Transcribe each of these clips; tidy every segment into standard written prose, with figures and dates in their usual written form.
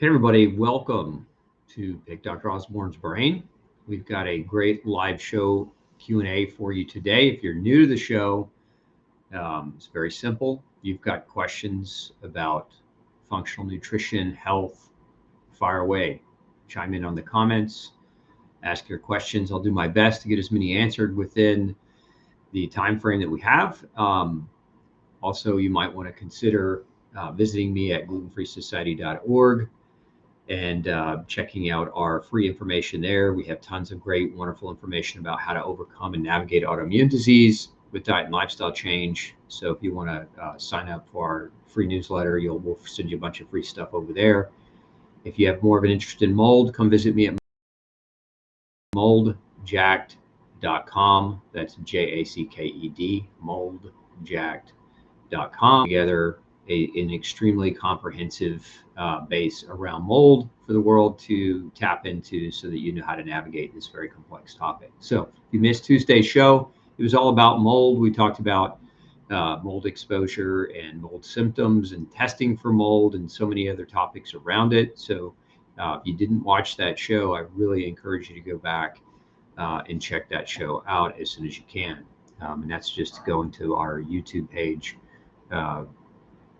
Hey everybody, welcome to Pick Dr. Osborne's Brain. We've got a great live show Q&A for you today. If you're new to the show, it's very simple. You've got questions about functional nutrition, health, fire away. Chime in on the comments, ask your questions. I'll do my best to get as many answered within the time frame that we have. Also, you might want to consider visiting me at glutenfreesociety.org and checking out our free information there. We have tons of great, wonderful information about how to overcome and navigate autoimmune disease with diet and lifestyle change. So if you want to sign up for our free newsletter, we'll send you a bunch of free stuff over there. If you have more of an interest in mold, come visit me at moldjacked.com. That's JACKED, moldjacked.com. Together an extremely comprehensive base around mold for the world to tap into so that you know how to navigate this very complex topic. So if you missed Tuesday's show, it was all about mold. We talked about mold exposure and mold symptoms and testing for mold and so many other topics around it. So if you didn't watch that show, I really encourage you to go back and check that show out as soon as you can. And that's just going to our YouTube page,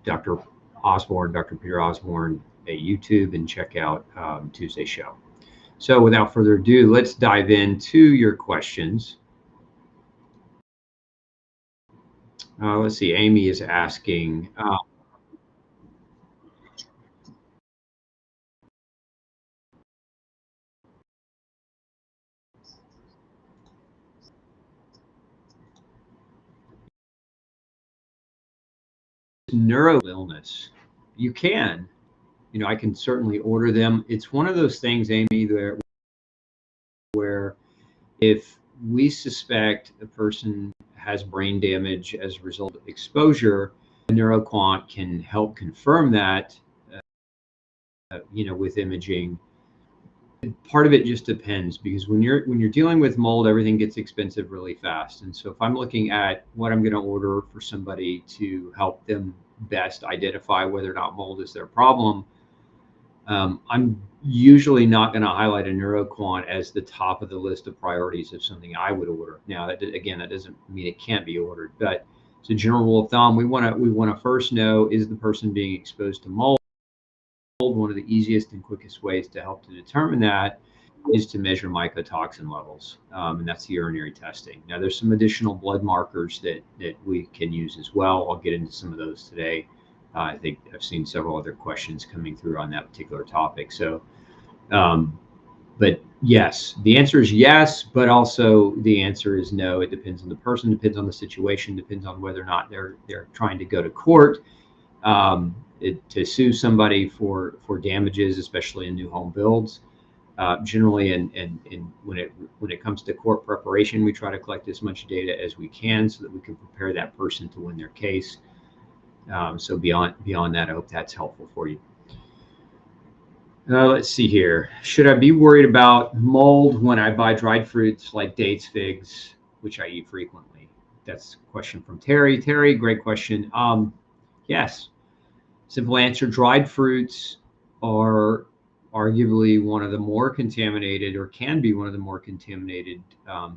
Dr. Osborne, Dr. Peter Osborne at YouTube, and check out Tuesday's show. So without further ado, let's dive into your questions. Let's see, Amy is asking, neuro illness. You can, I can certainly order them. It's one of those things, Amy, where if we suspect a person has brain damage as a result of exposure, a neuroquant can help confirm that, with imaging. Part of it just depends, because when you're dealing with mold, everything gets expensive really fast. And so if I'm looking at what I'm going to order for somebody to help them best identify whether or not mold is their problem, I'm usually not going to highlight a neuroquant as the top of the list of priorities of something I would order. Now, that doesn't mean it can't be ordered, but it's a general rule of thumb. We want to first know, is the person being exposed to mold? One of the easiest and quickest ways to help to determine that is to measure mycotoxin levels, and that's the urinary testing. Now, there's some additional blood markers that we can use as well. I'll get into some of those today. I think I've seen several other questions coming through on that particular topic. So, but yes, the answer is yes, but also the answer is no. It depends on the person, depends on the situation, depends on whether or not they're trying to go to court to sue somebody for damages, especially in new home builds. Generally, and when it comes to court preparation, we try to collect as much data as we can so that we can prepare that person to win their case. So beyond that, I hope that's helpful for you. Let's see here. Should I be worried about mold when I buy dried fruits like dates, figs, which I eat frequently? That's a question from Terry. Terry, great question. Yes. Simple answer, dried fruits are arguably one of the more contaminated, or can be one of the more contaminated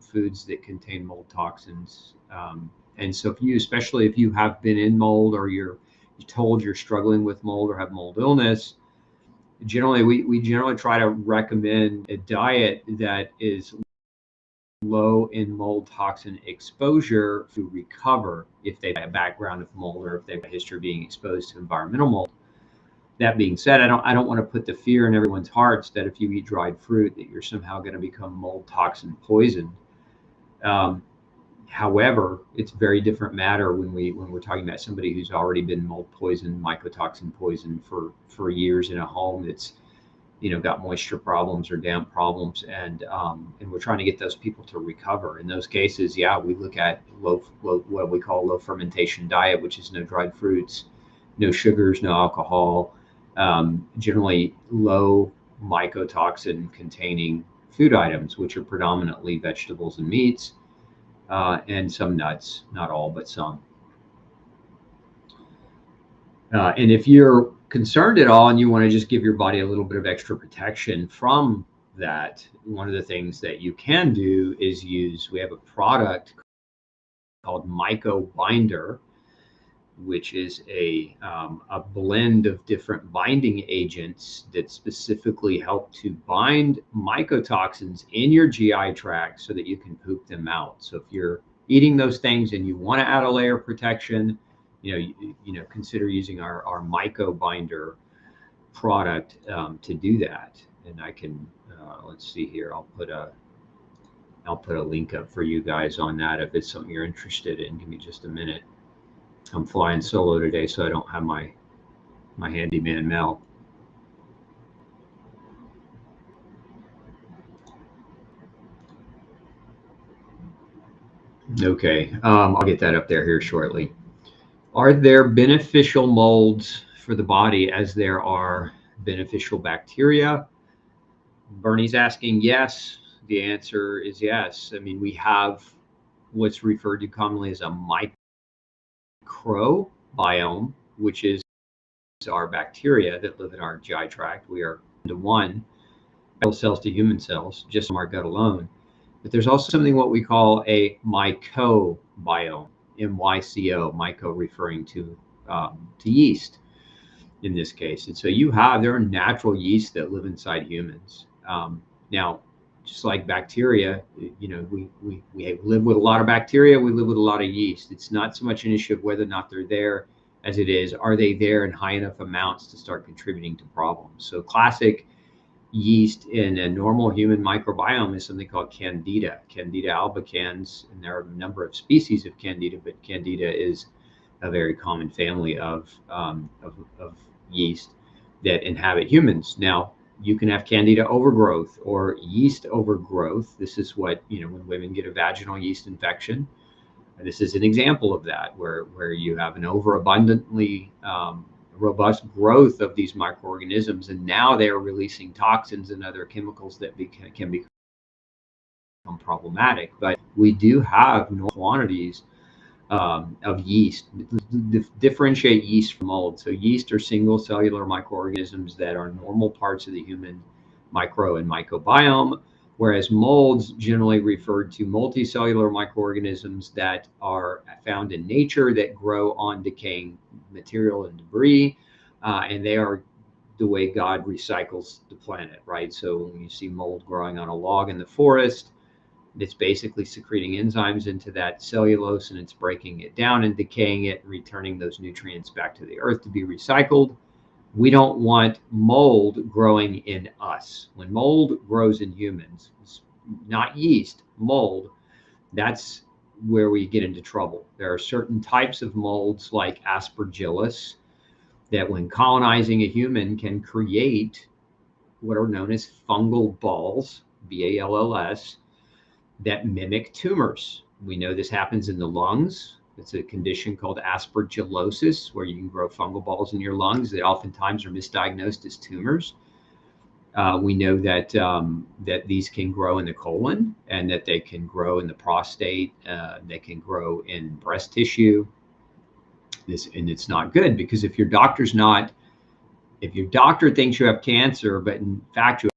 foods that contain mold toxins. And so especially if you have been in mold, or you're told you're struggling with mold or have mold illness, generally we generally try to recommend a diet that is low in mold toxin exposure to recover if they have a background of mold or if they have a history of being exposed to environmental mold. That being said, I don't want to put the fear in everyone's hearts that if you eat dried fruit that you're somehow going to become mold toxin poisoned. However, it's a very different matter when we're talking about somebody who's already been mold poisoned, mycotoxin poisoned for years in a home that's got moisture problems or damp problems, and we're trying to get those people to recover. In those cases, we look at low what we call low fermentation diet, which is no dried fruits, no sugars, no alcohol, generally low mycotoxin containing food items, which are predominantly vegetables and meats, and some nuts, not all, but some. And if you're concerned at all and you want to just give your body a little bit of extra protection from that, one of the things that you can do is we have a product called Myco Binder, which is a blend of different binding agents that specifically help to bind mycotoxins in your GI tract so that you can poop them out. So if you're eating those things and you want to add a layer of protection, consider using our Myco Binder product to do that. And I can let's see here. I'll put a link up for you guys on that if it's something you're interested in. Give me just a minute. I'm flying solo today, so I don't have my handyman Mel. Okay, I'll get that up there here shortly. Are there beneficial molds for the body as there are beneficial bacteria? Bernie's asking yes. The answer is yes. I mean, we have what's referred to commonly as a microbiome, which is our bacteria that live in our GI tract. We are to one cells to human cells just from our gut alone. But there's also something what we call a mycobiome, MYCO, myco referring to yeast in this case. And so there are natural yeasts that live inside humans. Now, just like bacteria, we live with a lot of bacteria, we live with a lot of yeast. It's not so much an issue of whether or not they're there as it is, are they there in high enough amounts to start contributing to problems? So classic yeast in a normal human microbiome is something called Candida albicans, and there are a number of species of Candida, but Candida is a very common family of yeast that inhabit humans. Now, you can have Candida overgrowth or yeast overgrowth. This is what, when women get a vaginal yeast infection, this is an example of that, where you have an overabundantly robust growth of these microorganisms, and now they are releasing toxins and other chemicals that can become problematic. But we do have normal quantities of yeast. Differentiate yeast from mold. So yeast are single cellular microorganisms that are normal parts of the human micro and mycobiome, whereas molds generally referred to multicellular microorganisms that are found in nature that grow on decaying material and debris, and they are the way God recycles the planet, right? So when you see mold growing on a log in the forest, it's basically secreting enzymes into that cellulose, and it's breaking it down and decaying it, and returning those nutrients back to the earth to be recycled. We don't want mold growing in us. When mold grows in humans, not yeast, mold, that's where we get into trouble. There are certain types of molds like Aspergillus that when colonizing a human can create what are known as fungal balls, BALLS, that mimic tumors. We know this happens in the lungs. It's a condition called aspergillosis, where you can grow fungal balls in your lungs that oftentimes are misdiagnosed as tumors. We know that that these can grow in the colon, and that they can grow in the prostate. They can grow in breast tissue. And it's not good, because if your doctor thinks you have cancer, but in fact you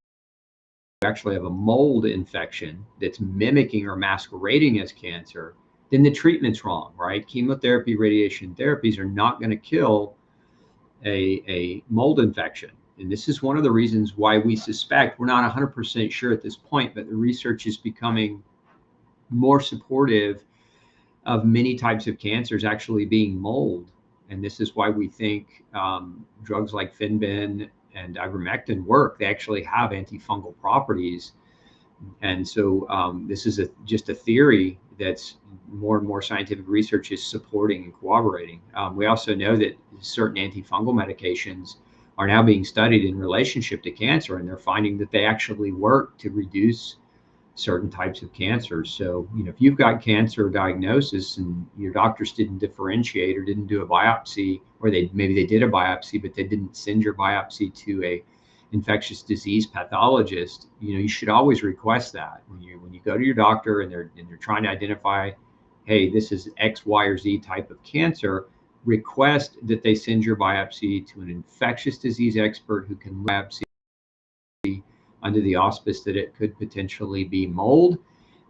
actually have a mold infection that's mimicking or masquerading as cancer, then the treatment's wrong, right? Chemotherapy, radiation therapies are not going to kill a mold infection. And this is one of the reasons why we suspect, we're not 100% sure at this point, but the research is becoming more supportive of many types of cancers actually being mold. And this is why we think drugs like Finben and ivermectin work. They actually have antifungal properties. And so this is just a theory that's more and more scientific research is supporting and corroborating. We also know that certain antifungal medications are now being studied in relationship to cancer, and they're finding that they actually work to reduce certain types of cancers. So, if you've got cancer diagnosis and your doctors didn't differentiate or didn't do a biopsy, or maybe they did a biopsy, but they didn't send your biopsy to a infectious disease pathologist, you should always request that when you go to your doctor and they're trying to identify, hey, this is X, Y, or Z type of cancer. request that they send your biopsy to an infectious disease expert who can biopsy under the auspice that it could potentially be mold.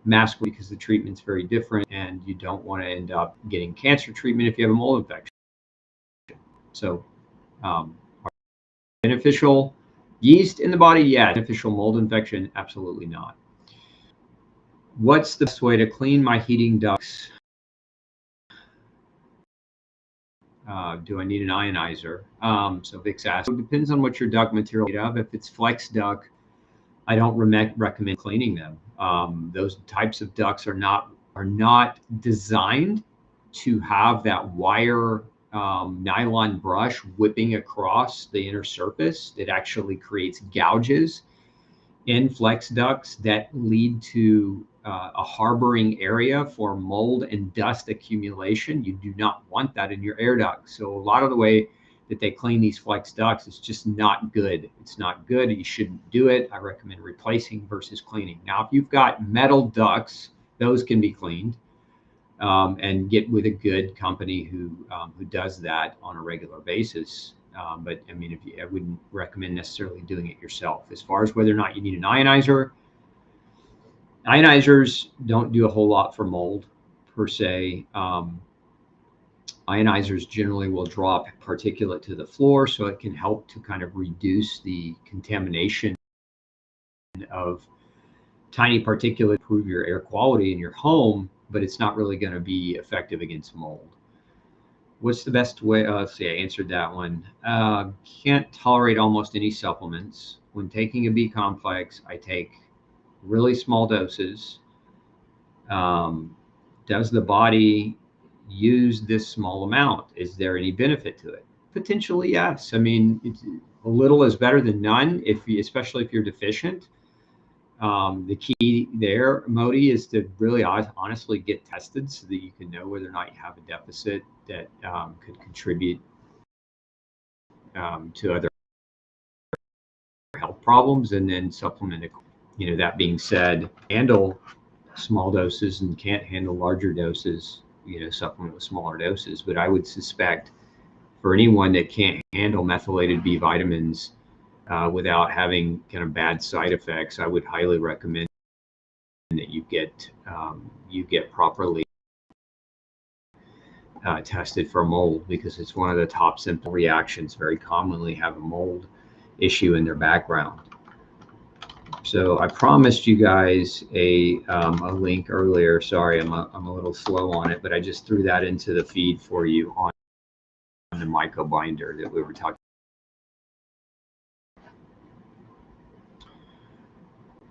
Mask because the treatment's very different, and you don't want to end up getting cancer treatment if you have a mold infection. So, beneficial yeast in the body, yeah. Beneficial mold infection, absolutely not. What's the best way to clean my heating ducts? Do I need an ionizer? So Vic's asked, it depends on what your duct material is made of. If it's flex duct, I don't recommend cleaning them. Those types of ducts are not designed to have that wire nylon brush whipping across the inner surface. It actually creates gouges in flex ducts that lead to a harboring area for mold and dust accumulation. You do not want that in your air ducts. So a lot of the way that they clean these flex ducts is just not good. It's not good. You shouldn't do it. I recommend replacing versus cleaning. Now, if you've got metal ducts, those can be cleaned, and get with a good company who does that on a regular basis. But I mean, I wouldn't recommend necessarily doing it yourself. As far as whether or not you need an ionizer, ionizers don't do a whole lot for mold per se. Ionizers generally will drop particulate to the floor, so it can help to kind of reduce the contamination of tiny particulate, improve your air quality in your home, but it's not really going to be effective against mold. What's the best way? Let's see, I answered that one. Can't tolerate almost any supplements. When taking a B complex, I take really small doses. Does the body use this small amount? Is there any benefit to it? Potentially, yes. I mean, a little is better than none, especially if you're deficient. The key there, Modi, is to really honestly get tested so that you can know whether or not you have a deficit that could contribute to other health problems, and then supplement it. You know, that being said, handle small doses and can't handle larger doses, supplement with smaller doses. But I would suspect for anyone that can't handle methylated B vitamins without having kind of bad side effects, I would highly recommend that you get properly tested for mold, because it's one of the top simple reactions. Very commonly have a mold issue in their background. So I promised you guys a link earlier. Sorry, I'm a little slow on it, but I just threw that into the feed for you on the Myco binder that we were talking.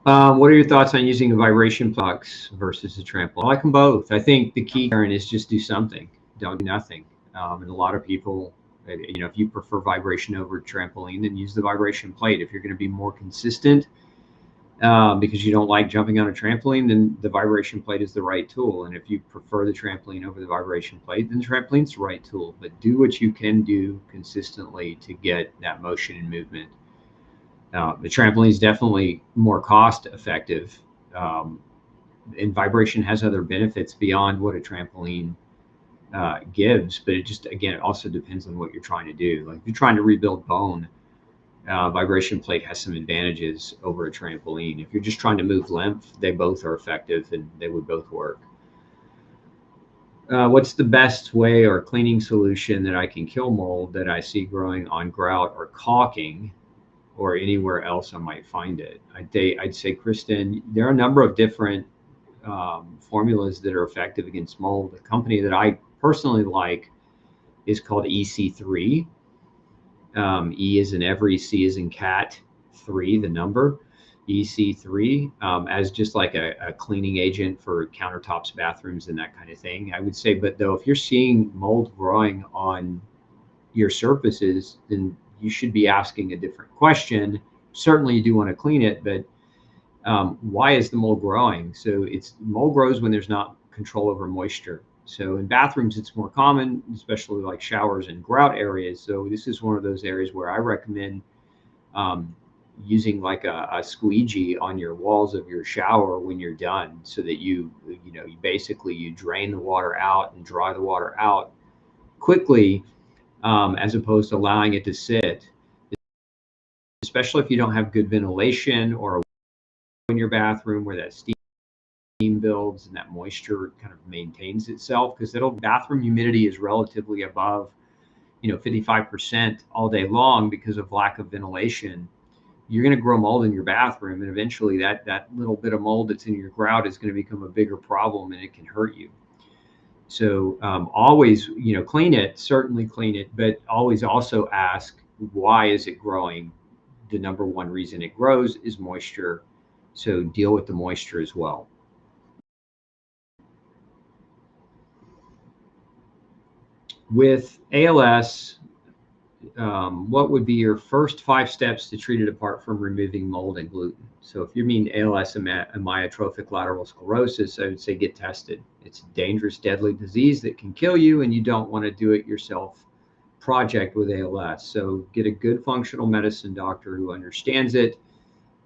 What are your thoughts on using a vibration box versus a trampoline? I like them both. I think the key, Karen, is just do something. Don't do nothing. And a lot of people, if you prefer vibration over trampoline, then use the vibration plate. If you're going to be more consistent, because you don't like jumping on a trampoline, then the vibration plate is the right tool. And if you prefer the trampoline over the vibration plate, then the trampoline's the right tool. But do what you can do consistently to get that motion and movement. The trampoline is definitely more cost effective, and vibration has other benefits beyond what a trampoline gives. But it just, again, it also depends on what you're trying to do. Like if you're trying to rebuild bone, vibration plate has some advantages over a trampoline. If you're just trying to move lymph, they both are effective and they would both work. What's the best way or cleaning solution that I can kill mold that I see growing on grout or caulking, or anywhere else I might find it? I'd say, Kristen, there are a number of different formulas that are effective against mold. The company that I personally like is called EC3. E is in every, C is in cat, 3, the number, EC3, as just like a cleaning agent for countertops, bathrooms, and that kind of thing. I would say, but though, if you're seeing mold growing on your surfaces, then you should be asking a different question. Certainly you do want to clean it, but why is the mold growing? So mold grows when there's not control over moisture. So in bathrooms, it's more common, especially like showers and grout areas. So this is one of those areas where I recommend using like a squeegee on your walls of your shower when you're done, so that you basically drain the water out and dry the water out quickly, as opposed to allowing it to sit, especially if you don't have good ventilation or in your bathroom where that steam builds and that moisture kind of maintains itself, because bathroom humidity is relatively above 55% all day long because of lack of ventilation. You're going to grow mold in your bathroom, and eventually that little bit of mold that's in your grout is going to become a bigger problem, and it can hurt you. So always, clean it, certainly clean it, but always also ask, why is it growing? The number one reason it grows is moisture. So deal with the moisture as well. With ALS, what would be your first 5 steps to treat it apart from removing mold and gluten? So if you mean ALS and amyotrophic lateral sclerosis, I would say get tested. It's a dangerous, deadly disease that can kill you, and you don't want to do it yourself project with ALS. So get a good functional medicine doctor who understands it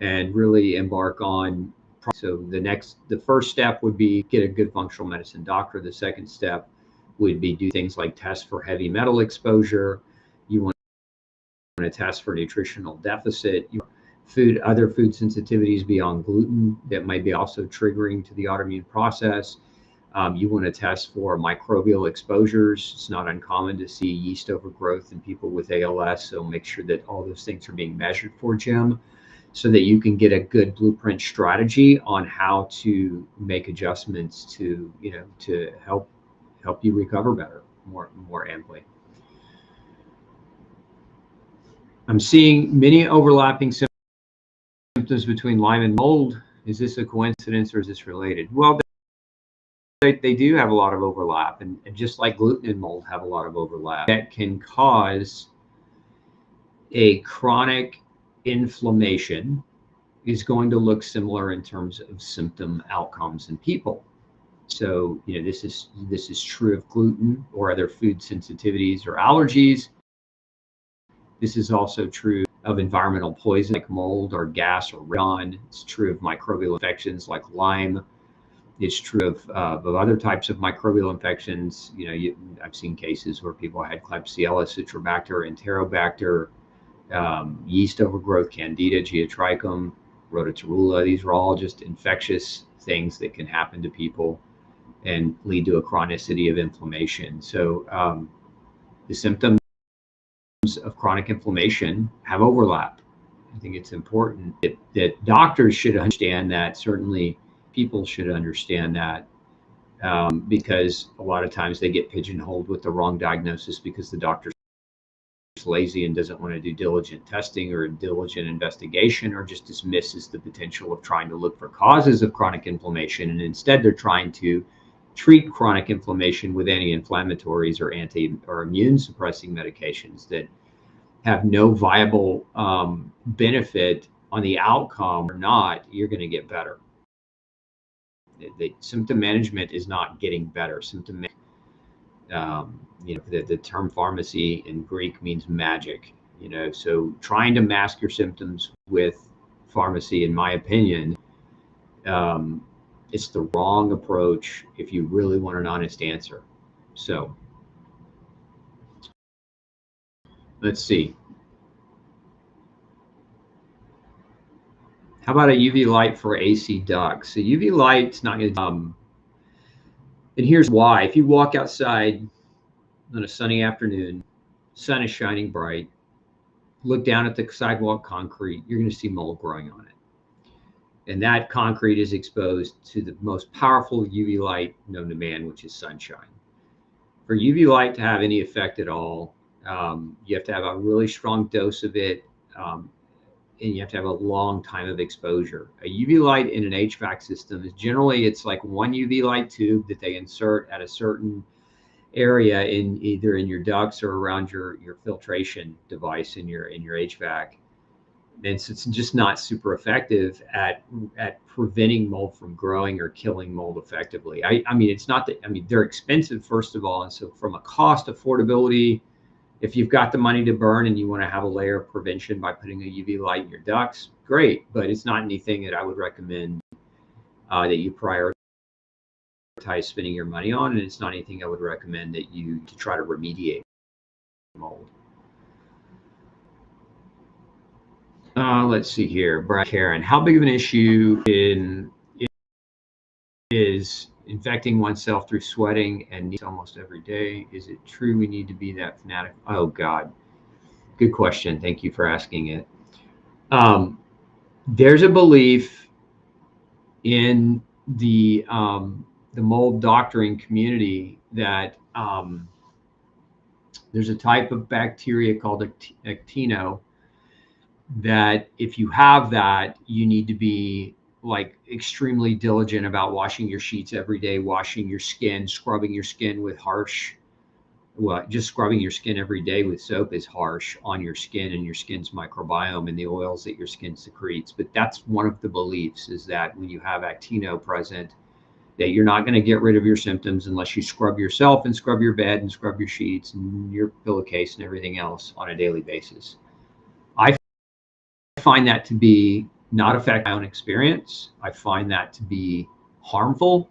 and really embark on. So the first step would be get a good functional medicine doctor. The second step would be do things like test for heavy metal exposure. You want to test for nutritional deficit. Other food sensitivities beyond gluten that might be also triggering to the autoimmune process. You want to test for microbial exposures. It's not uncommon to see yeast overgrowth in people with ALS, so make sure that all those things are being measured for, Jim, so that you can get a good blueprint strategy on how to make adjustments to help you recover better, more amply. I'm seeing many overlapping symptoms between Lyme and mold. Is this a coincidence or is this related? Well, they do have a lot of overlap, and just like gluten and mold have a lot of overlap that can cause a chronic inflammation is going to look similar in terms of symptom outcomes in people. So, this is true of gluten or other food sensitivities or allergies. This is also true of environmental poison like mold or gas or radon. It's true of microbial infections like Lyme. It's true of other types of microbial infections. I've seen cases where people had Klebsiella, Citrobacter, Enterobacter, yeast overgrowth, Candida, Geotrichum, Rhodotorula. These are all just infectious things that can happen to people and lead to a chronicity of inflammation. So the symptoms of chronic inflammation have overlap. I think it's important that doctors should understand that. Certainly people should understand that, because a lot of times they get pigeonholed with the wrong diagnosis because the doctor's lazy and doesn't want to do diligent testing or diligent investigation, or just dismisses the potential of trying to look for causes of chronic inflammation. And instead they're trying to treat chronic inflammation with anti-inflammatories or immune suppressing medications that have no viable benefit on the outcome. Or not, you're going to get better. The symptom management is not getting better. The term pharmacy in Greek means magic. So trying to mask your symptoms with pharmacy, in my opinion, it's the wrong approach if you really want an honest answer. So let's see. How about a UV light for AC ducts? So UV light's not going to, and here's why. If you walk outside on a sunny afternoon, sun is shining bright, look down at the sidewalk concrete, you're going to see mold growing on it. And that concrete is exposed to the most powerful UV light known to man, which is sunshine. For UV light to have any effect at all, you have to have a really strong dose of it, and you have to have a long time of exposure. A UV light in an HVAC system is generally, it's like one UV light tube that they insert at a certain area in either in your ducts or around your filtration device in your HVAC. And so it's just not super effective at preventing mold from growing or killing mold effectively. I mean, it's not that, they're expensive, first of all. And so from a cost affordability, if you've got the money to burn and you want to have a layer of prevention by putting a UV light in your ducts, great. But it's not anything that I would recommend that you prioritize spending your money on, and it's not anything I would recommend that you to try to remediate mold. Let's see here, Brad Karen, how big of an issue is infecting oneself through sweating and almost every day? Is it true we need to be that fanatic? Oh God, good question. Thank you for asking it. There's a belief in the mold doctoring community that there's a type of bacteria called actino that if you have that, you need to be like extremely diligent about washing your sheets every day, washing your skin, scrubbing your skin with just scrubbing your skin every day with soap is harsh on your skin and your skin's microbiome and the oils that your skin secretes. But that's one of the beliefs, is that when you have actino present, that you're not going to get rid of your symptoms unless you scrub yourself and scrub your bed and scrub your sheets and your pillowcase and everything else on a daily basis. I find that to be not affect my own experience. I find that to be harmful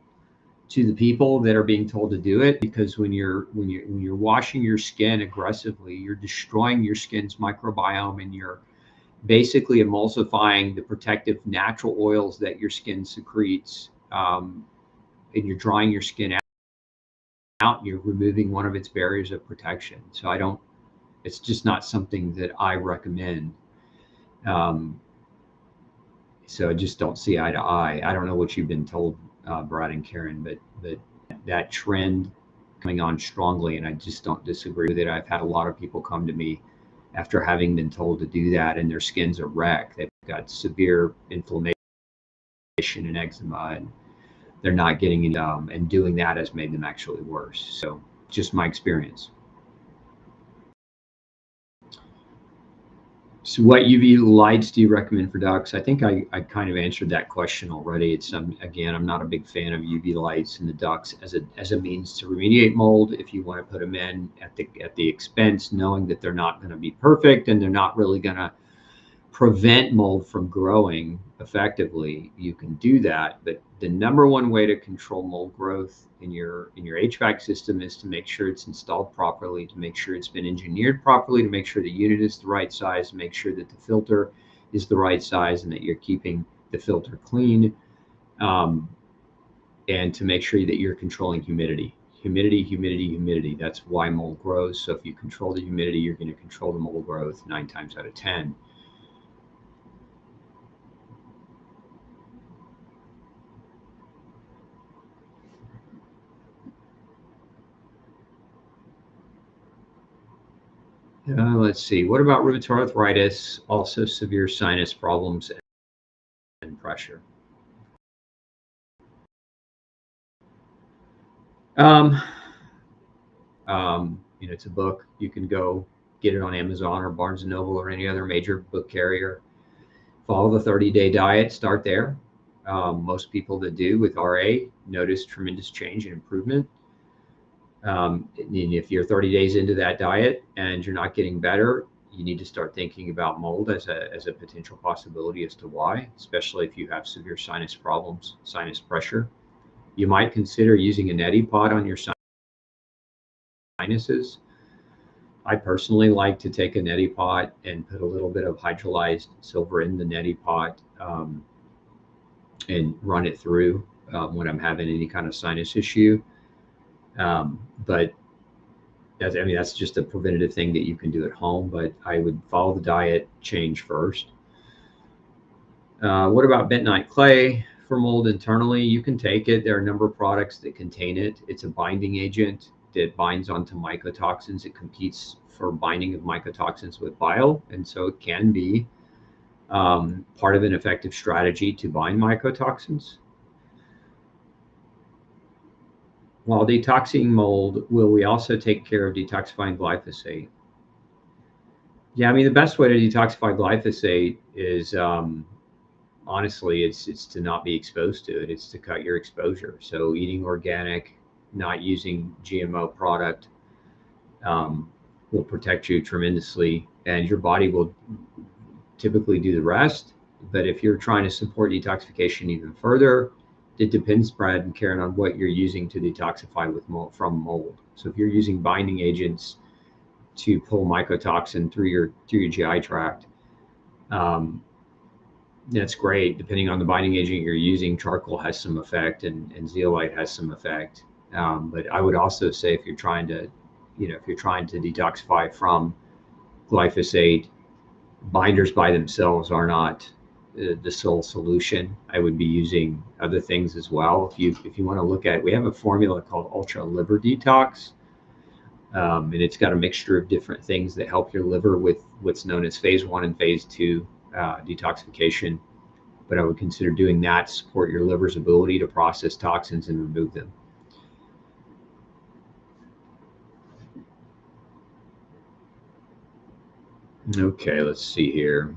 to the people that are being told to do it, because when you're washing your skin aggressively, you're destroying your skin's microbiome, and you're basically emulsifying the protective natural oils that your skin secretes, and you're drying your skin out, and you're removing one of its barriers of protection. So it's just not something that I recommend. So I just don't see eye to eye. I don't know what you've been told, Brad and Karen, but that trend coming on strongly, and I just don't disagree with it. I've had a lot of people come to me after having been told to do that, and their skin's a wreck. They've got severe inflammation and eczema, and they're not getting it, and doing that has made them actually worse. So just my experience. So what UV lights do you recommend for ducts? I think I kind of answered that question already. It's again, I'm not a big fan of UV lights in the ducts as a means to remediate mold. If you want to put them in at the expense, knowing that they're not going to be perfect and they're not really going to prevent mold from growing effectively, you can do that. But the number one way to control mold growth in your HVAC system is to make sure it's installed properly, to make sure it's been engineered properly, to make sure the unit is the right size, to make sure that the filter is the right size and that you're keeping the filter clean, and to make sure that you're controlling humidity. Humidity. That's why mold grows. So if you control the humidity, you're going to control the mold growth 9 times out of 10. Let's see. What about rheumatoid arthritis? Also severe sinus problems and pressure. It's a book. You can go get it on Amazon or Barnes & Noble or any other major book carrier. Follow the 30-day diet. Start there. Most people that do with RA notice tremendous change and improvement. And if you're 30 days into that diet and you're not getting better, you need to start thinking about mold as a potential possibility as to why, especially if you have severe sinus problems, sinus pressure. You might consider using a neti pot on your sinuses. I personally like to take a neti pot and put a little bit of hydrolyzed silver in the neti pot, and run it through when I'm having any kind of sinus issue. But that's just a preventative thing that you can do at home, but I would follow the diet change first. What about bentonite clay for mold internally? You can take it. There are a number of products that contain it. It's a binding agent that binds onto mycotoxins. It competes for binding of mycotoxins with bile, and so it can be part of an effective strategy to bind mycotoxins. While detoxing mold, will we also take care of detoxifying glyphosate? Yeah, the best way to detoxify glyphosate is, honestly, it's to not be exposed to it. It's to cut your exposure. So eating organic, not using GMO product, will protect you tremendously, and your body will typically do the rest. But if you're trying to support detoxification even further, it depends, Brad and Karen, on what you're using to detoxify with from mold. So if you're using binding agents to pull mycotoxin through your GI tract, that's great. Depending on the binding agent you're using, charcoal has some effect, and zeolite has some effect. But I would also say if you're trying to, if you're trying to detoxify from glyphosate, binders by themselves are not the sole solution. I would be using other things as well. If you want to look at it, we have a formula called Ultra Liver Detox, and it's got a mixture of different things that help your liver with what's known as phase 1 and phase 2 detoxification. But I would consider doing that to support your liver's ability to process toxins and remove them. Okay, let's see here.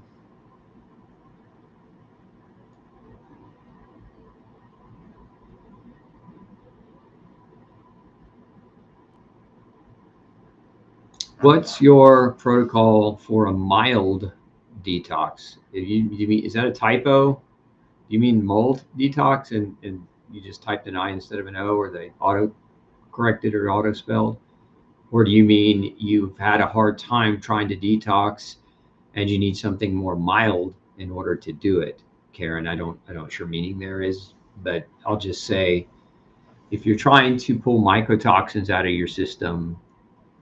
What's your protocol for a mild detox? Is that a typo? You mean mold detox and you just typed an I instead of an O, or they auto corrected or auto spelled? Or do you mean you've had a hard time trying to detox and you need something more mild in order to do it? Karen, I don't know what your meaning there is, but I'll just say, if you're trying to pull mycotoxins out of your system,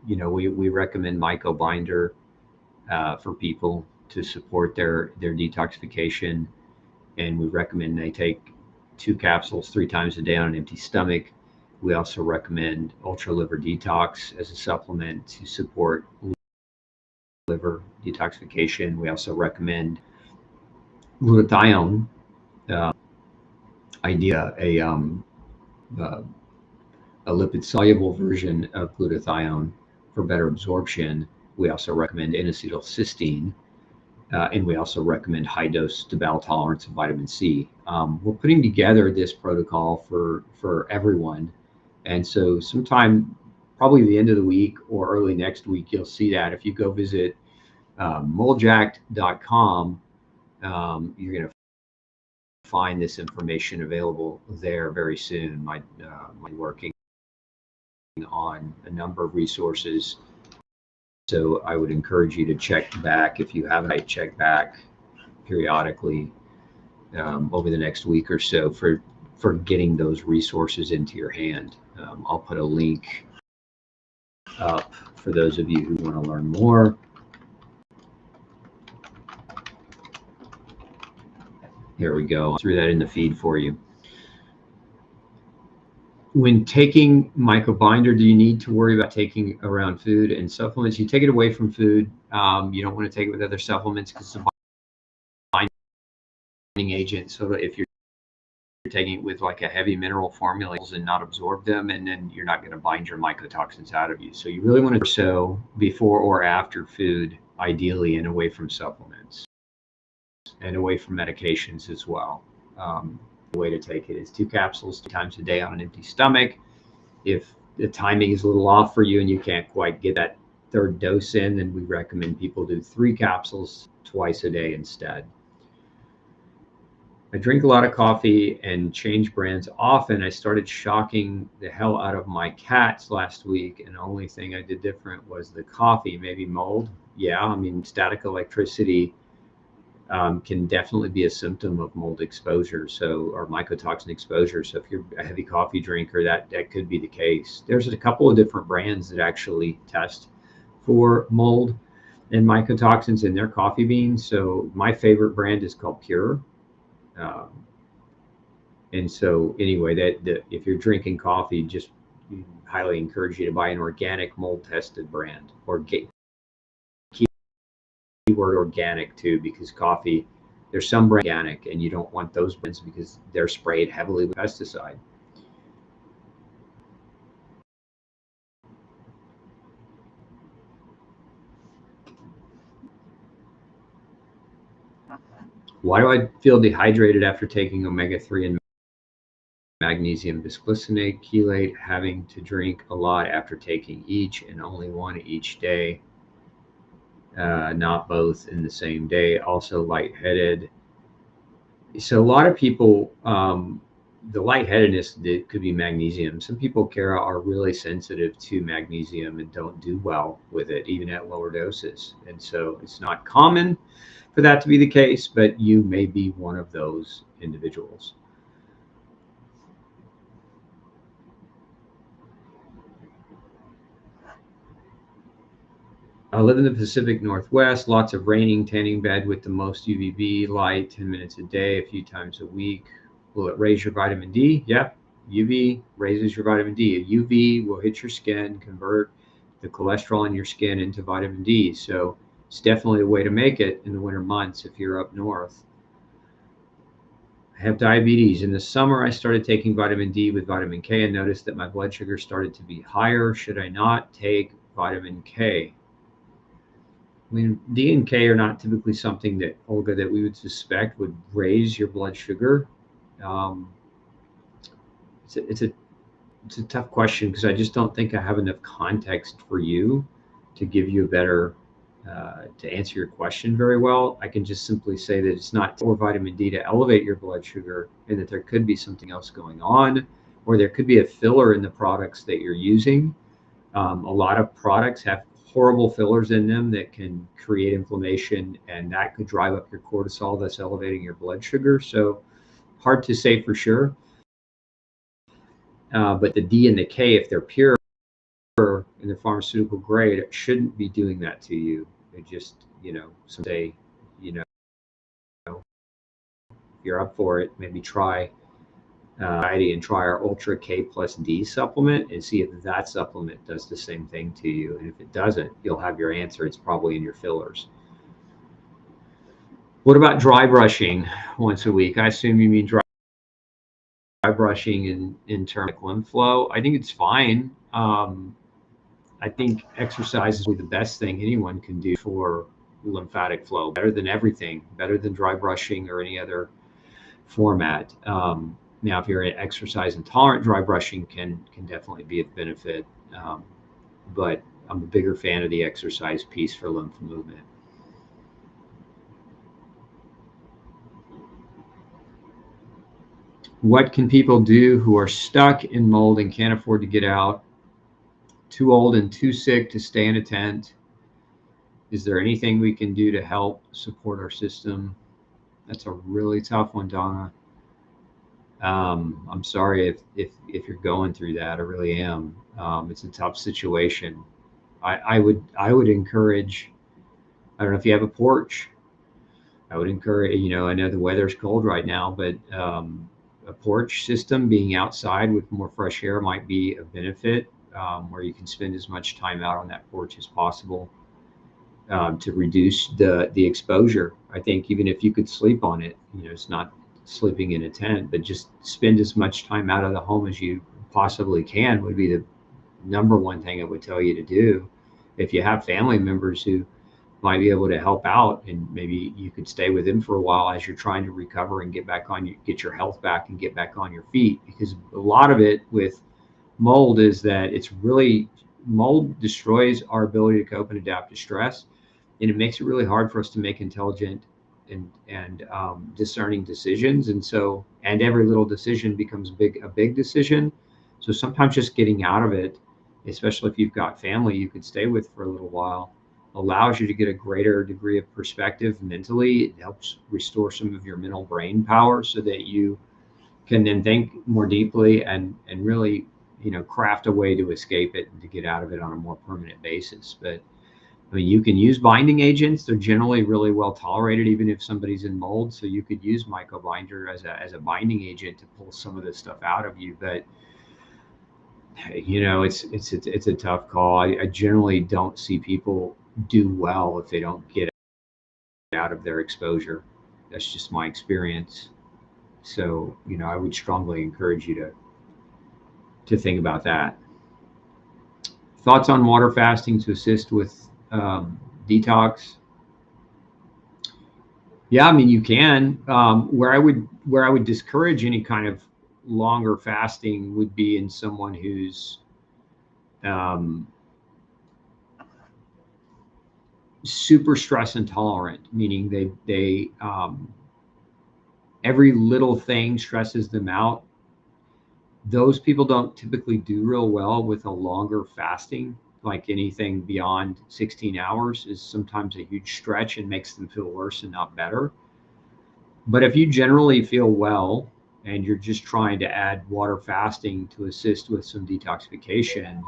we recommend mycobinder for people to support their detoxification. And we recommend they take 2 capsules 3 times a day on an empty stomach. We also recommend Ultra Liver Detox as a supplement to support liver detoxification. We also recommend Glutathione, a lipid-soluble version of glutathione for better absorption. We also recommend N-acetylcysteine, and we also recommend high-dose to bowel tolerance of vitamin C. We're putting together this protocol for everyone, and so sometime, probably the end of the week or early next week, you'll see that. If you go visit moldjacked.com, you're going to find this information available there very soon. I'm working on a number of resources, so I would encourage you to check back, if you haven't, check back periodically over the next week or so for getting those resources into your hand. I'll put a link up for those of you who want to learn more. Here we go. I threw that in the feed for you. When taking mycobinder, do you need to worry about taking around food and supplements? You take it away from food. You don't want to take it with other supplements because it's a binding agent. So if you're taking it with like a heavy mineral formula and not absorb them, and then you're not going to bind your mycotoxins out of you. So you really want to so before or after food, ideally, and away from supplements and away from medications as well. The way to take it is 2 capsules 2 times a day on an empty stomach. If the timing is a little off for you and you can't quite get that 3rd dose in, then we recommend people do 3 capsules twice a day instead. I drink a lot of coffee and change brands often. I started shocking the hell out of my cats last week, and the only thing I did different was the coffee. Maybe mold. Yeah, I mean, static electricity can definitely be a symptom of mold exposure, or mycotoxin exposure. So if you're a heavy coffee drinker, that could be the case. There's a couple of different brands that actually test for mold and mycotoxins in their coffee beans. So my favorite brand is called Pure. And so anyway, if you're drinking coffee, just highly encourage you to buy an organic mold tested brand, or keyword organic too, because coffee, there's some brand organic, and you don't want those brands because they're sprayed heavily with pesticide. Why do I feel dehydrated after taking omega-3 and magnesium bisglycinate, chelate, having to drink a lot after taking each and only one each day, not both in the same day, also lightheaded? So a lot of people the lightheadedness that could be magnesium. Some people, Kara, are really sensitive to magnesium and don't do well with it, even at lower doses. And so it's not common for that to be the case, but you may be one of those individuals. I live in the Pacific Northwest, lots of raining, tanning bed with the most UVB light, 10 minutes a day, a few times a week. Will it raise your vitamin D? Yep. UV raises your vitamin D. A UV will hit your skin, convert the cholesterol in your skin into vitamin D. So it's definitely a way to make it in the winter months if you're up north. I have diabetes. In the summer, I started taking vitamin D with vitamin K and noticed that my blood sugar started to be higher. Should I not take vitamin K? I mean, D and K are not typically something that, Olga, that we would suspect would raise your blood sugar. Um, it's a, it's a it's a tough question because I just don't think I have enough context for you to give you a better to answer your question very well. I can just simply say that it's not for vitamin D to elevate your blood sugar, and that there could be something else going on, or there could be a filler in the products that you're using. A lot of products have horrible fillers in them that can create inflammation, and that could drive up your cortisol, thus elevating your blood sugar. So hard to say for sure. But the D and the K, if they're pure and they're pharmaceutical grade, it shouldn't be doing that to you. It just, some say, if you're up for it, maybe try and try our Ultra K plus D supplement and see if that supplement does the same thing to you. And if it doesn't, you'll have your answer. It's probably in your fillers. What about dry brushing once a week? I assume you mean dry brushing in terms of lymph flow. I think it's fine. I think exercise is really the best thing anyone can do for lymphatic flow, better than everything, better than dry brushing or any other format. Now, if you're exercise intolerant, dry brushing can definitely be a benefit. But I'm a bigger fan of the exercise piece for lymph movement. What can people do who are stuck in mold and can't afford to get out? Too old and too sick to stay in a tent? Is there anything we can do to help support our system? That's a really tough one, Donna. I'm sorry if you're going through that. I really am. It's a tough situation. I would encourage. I don't know if you have a porch. I would encourage. I know the weather's cold right now, but a porch system, being outside with more fresh air, might be a benefit. Where you can spend as much time out on that porch as possible to reduce the exposure. I think even if you could sleep on it, it's not sleeping in a tent, but just spend as much time out of the home as you possibly can would be the number one thing I would tell you to do. If you have family members who might be able to help out, and maybe you could stay with them for a while as you're trying to recover and get your health back and get back on your feet, because a lot of it with mold is that mold destroys our ability to cope and adapt to stress, and it makes it really hard for us to make intelligent and discerning decisions. And every little decision becomes a big decision. So sometimes just getting out of it, especially if you've got family you could stay with for a little while, allows you to get a greater degree of perspective mentally. It helps restore some of your mental brain power so that you can then think more deeply and really craft a way to escape it and to get out of it on a more permanent basis. But I mean, you can use binding agents. They're generally really well tolerated, even if somebody's in mold. So you could use mycobinder as a binding agent to pull some of this stuff out of you. But it's a tough call. I generally don't see people do well if they don't get out of their exposure. That's just my experience. So I would strongly encourage you to think about that. Thoughts on water fasting to assist with detox? Yeah, I mean, you can. Where I would discourage any kind of longer fasting would be in someone who's super stress intolerant, meaning they every little thing stresses them out. Those people don't typically do real well with a longer fasting. Like anything beyond 16 hours is sometimes a huge stretch and makes them feel worse and not better. But if you generally feel well and you're just trying to add water fasting to assist with some detoxification,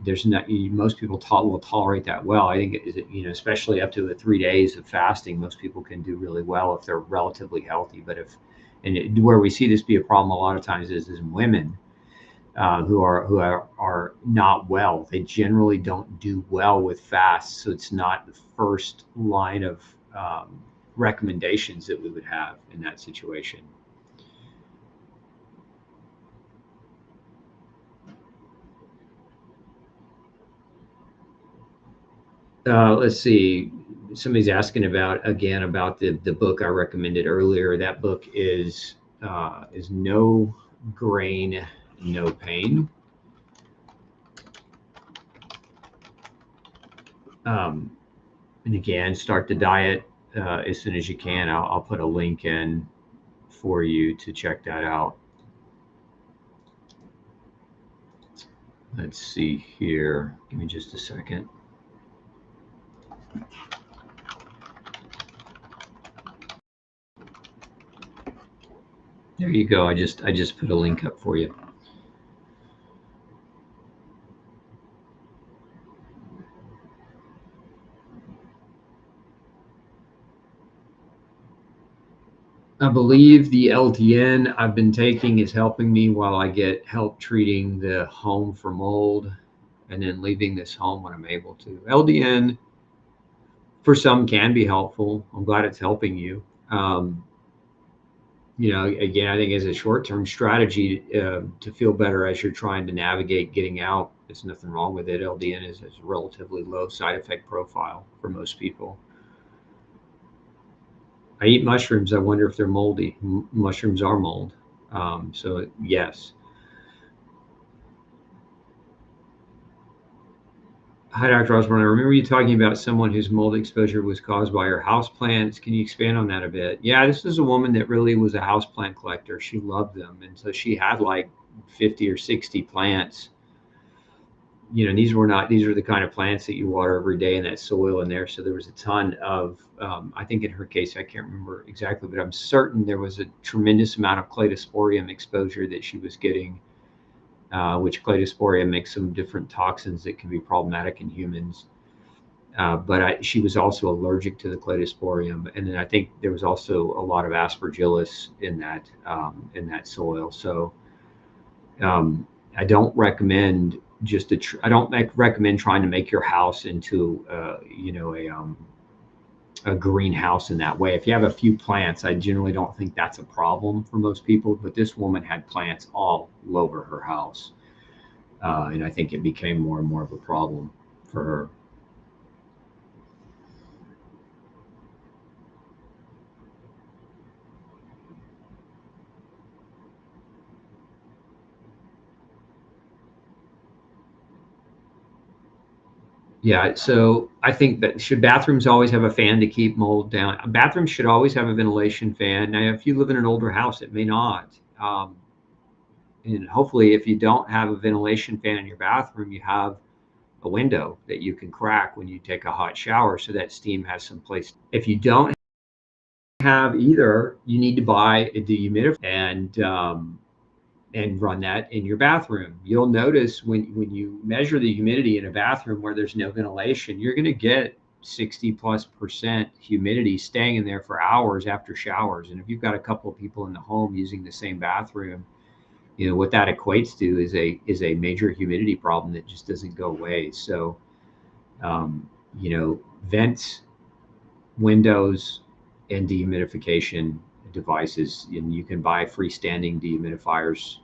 there's not most people will tolerate that well. I think especially up to 3 days of fasting, most people can do really well if they're relatively healthy. But where we see this be a problem a lot of times is in women who are not well. They generally don't do well with fasts, so it's not the first line of recommendations that we would have in that situation. Let's see. Somebody's asking about the book I recommended earlier. That book is No Grain, No Pain. And again, start the diet as soon as you can. I'll put a link in for you to check that out. Let's see here. Give me just a second. There you go. I just put a link up for you. I believe the LTN I've been taking is helping me while I get help treating the home for mold and then leaving this home when I'm able to. LDN for some can be helpful. I'm glad it's helping you. Again, I think as a short-term strategy to feel better as you're trying to navigate getting out, there's nothing wrong with it. LDN is a relatively low side effect profile for most people. I eat mushrooms. I wonder if they're moldy. Mushrooms are mold. So yes. Hi, Dr. Osborne. I remember you talking about someone whose mold exposure was caused by her houseplants. Can you expand on that a bit? Yeah, this is a woman that really was a houseplant collector. She loved them. And so she had like 50 or 60 plants. These are the kind of plants that you water every day in that soil in there. So there was a ton of, I think in her case, I can't remember exactly, but I'm certain there was a tremendous amount of cladosporium exposure that she was getting, which cladosporium makes some different toxins that can be problematic in humans. But she was also allergic to the cladosporium, and then I think there was also a lot of aspergillus in that soil. So I don't recommend I don't recommend trying to make your house into a greenhouse in that way. If you have a few plants, I generally don't think that's a problem for most people. But this woman had plants all over her house, and I think it became more and more of a problem for her. Yeah, so I think that should bathrooms always have a fan to keep mold down? Bathrooms should always have a ventilation fan. Now, if you live in an older house, it may not. And hopefully, if you don't have a ventilation fan in your bathroom, you have a window that you can crack when you take a hot shower so that steam has some place. If you don't have either, you need to buy a dehumidifier and run that in your bathroom. You'll notice when you measure the humidity in a bathroom where there's no ventilation, you're going to get 60+% humidity staying in there for hours after showers. And if you've got a couple of people in the home using the same bathroom, what that equates to is a major humidity problem that just doesn't go away. So, vents, windows, and dehumidification devices, and you can buy freestanding dehumidifiers,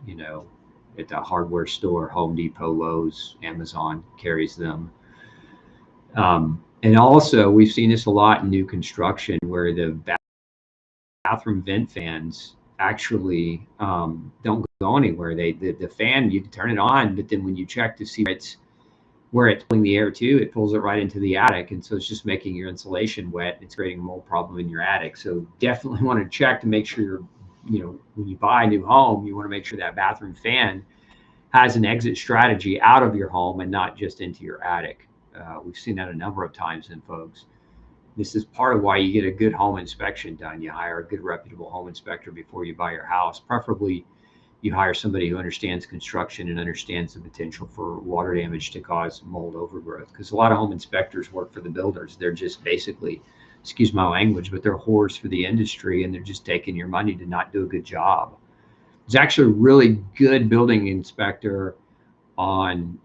at the hardware store. Home Depot, Lowe's, Amazon carries them. And also, we've seen this a lot in new construction where the bathroom vent fans actually don't go anywhere. The fan, you can turn it on, but then when you check to see where it's pulling the air to, it pulls it right into the attic, and so it's just making your insulation wet. It's creating a mold problem in your attic. So definitely want to check to make sure your when you buy a new home, you want to make sure that bathroom fan has an exit strategy out of your home and not just into your attic. We've seen that a number of times in folks. This is part of why you get a good home inspection done. You hire a good reputable home inspector before you buy your house. Preferably you hire somebody who understands construction and understands the potential for water damage to cause mold overgrowth. Because a lot of home inspectors work for the builders. They're just basically, excuse my language, but they're whores for the industry, and they're just taking your money to not do a good job. There's actually a really good building inspector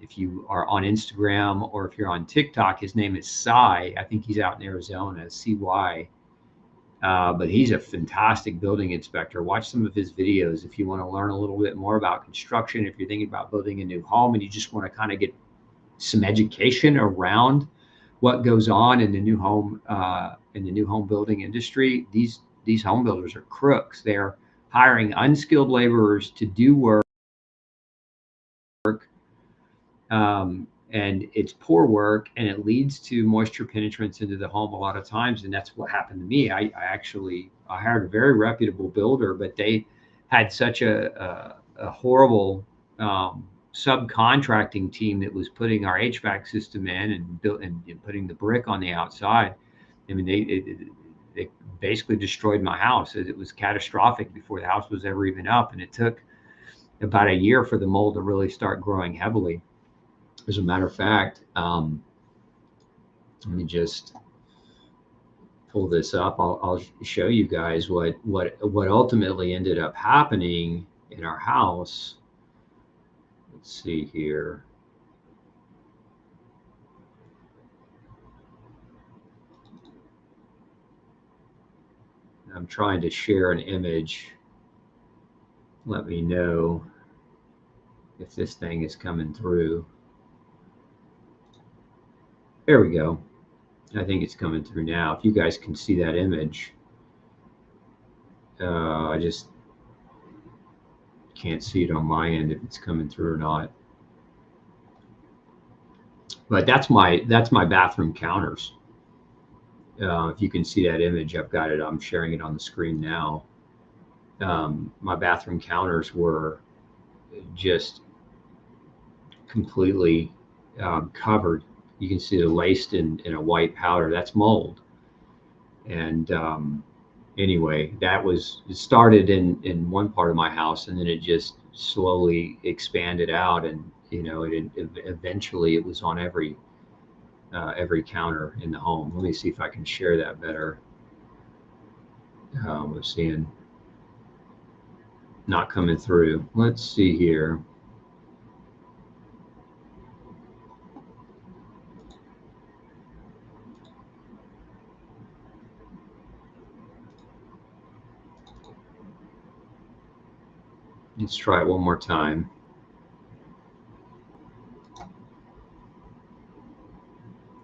if you are on Instagram or if you're on TikTok. His name is Cy. I think he's out in Arizona, CY. But he's a fantastic building inspector. Watch some of his videos if you want to learn a little bit more about construction. If you're thinking about building a new home and you just want to kind of get some education around what goes on in the new home building industry, these home builders are crooks. They're hiring unskilled laborers to do work. And it's poor work, and it leads to moisture penetrance into the home a lot of times. And that's what happened to me. I hired a very reputable builder, but they had such a horrible subcontracting team that was putting our HVAC system in and putting the brick on the outside. I mean, they basically destroyed my house. It was catastrophic before the house was ever even up, and it took about a year for the mold to really start growing heavily. As a matter of fact, let me just pull this up. I'll show you guys what ultimately ended up happening in our house. Let's see here. I'm trying to share an image. Let me know if this thing is coming through. There we go. I think it's coming through now. If you guys can see that image, I just can't see it on my end if it's coming through or not. But that's my bathroom counters. If you can see that image, I've got it. I'm sharing it on the screen now. My bathroom counters were just completely covered. You can see they're laced in a white powder. That's mold. And anyway, it started in one part of my house, and then it just slowly expanded out, and eventually it was on every counter in the home. Let me see if I can share that better. We're seeing not coming through. Let's see here. Let's try it one more time.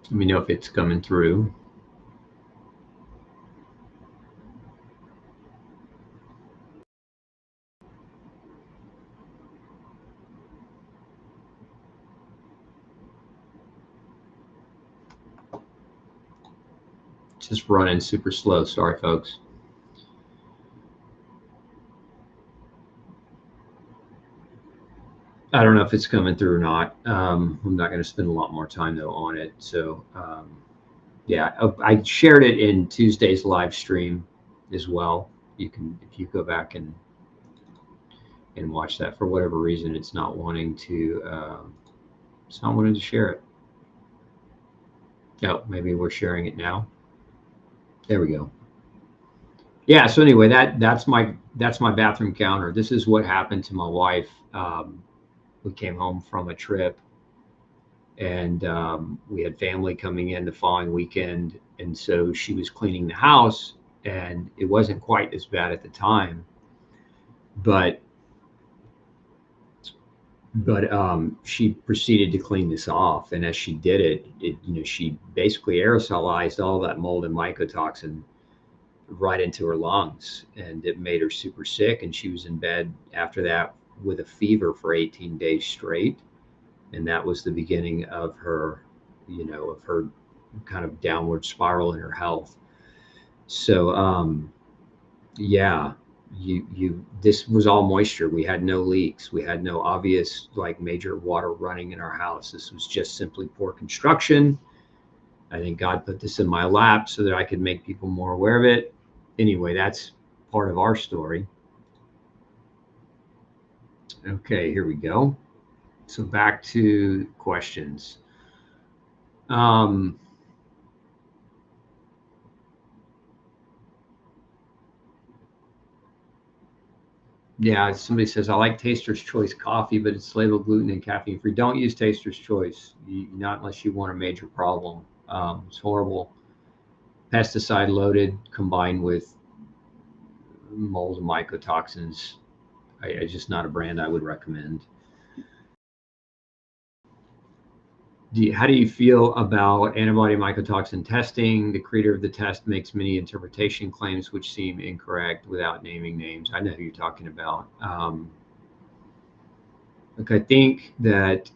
Let me know if it's coming through. Just running super slow. Sorry, folks. I don't know if it's coming through or not. I'm not going to spend a lot more time though on it. So yeah, I shared it in Tuesday's live stream as well. You can, if you go back and watch that. For whatever reason, it's not wanting to share it. Oh, maybe we're sharing it now. There we go. Yeah. So anyway, that's my bathroom counter. This is what happened to my wife. We came home from a trip, and we had family coming in the following weekend, and so she was cleaning the house, and it wasn't quite as bad at the time, but she proceeded to clean this off, and as she did it, she basically aerosolized all that mold and mycotoxin right into her lungs, and it made her super sick, and she was in bed after that with a fever for 18 days straight. And that was the beginning of her, of her kind of downward spiral in her health. So, yeah, this was all moisture. We had no leaks. We had no obvious like major water running in our house. This was just simply poor construction. I think God put this in my lap so that I could make people more aware of it. Anyway, that's part of our story. Okay, here we go. So back to questions. Yeah, somebody says, I like Taster's Choice coffee, but it's labeled gluten and caffeine free. Don't use Taster's Choice, not unless you want a major problem. It's horrible. Pesticide loaded combined with mold and mycotoxins. I just not a brand I would recommend. How do you feel about antibody mycotoxin testing? The creator of the test makes many interpretation claims which seem incorrect without naming names. I know who you're talking about. Look, I think that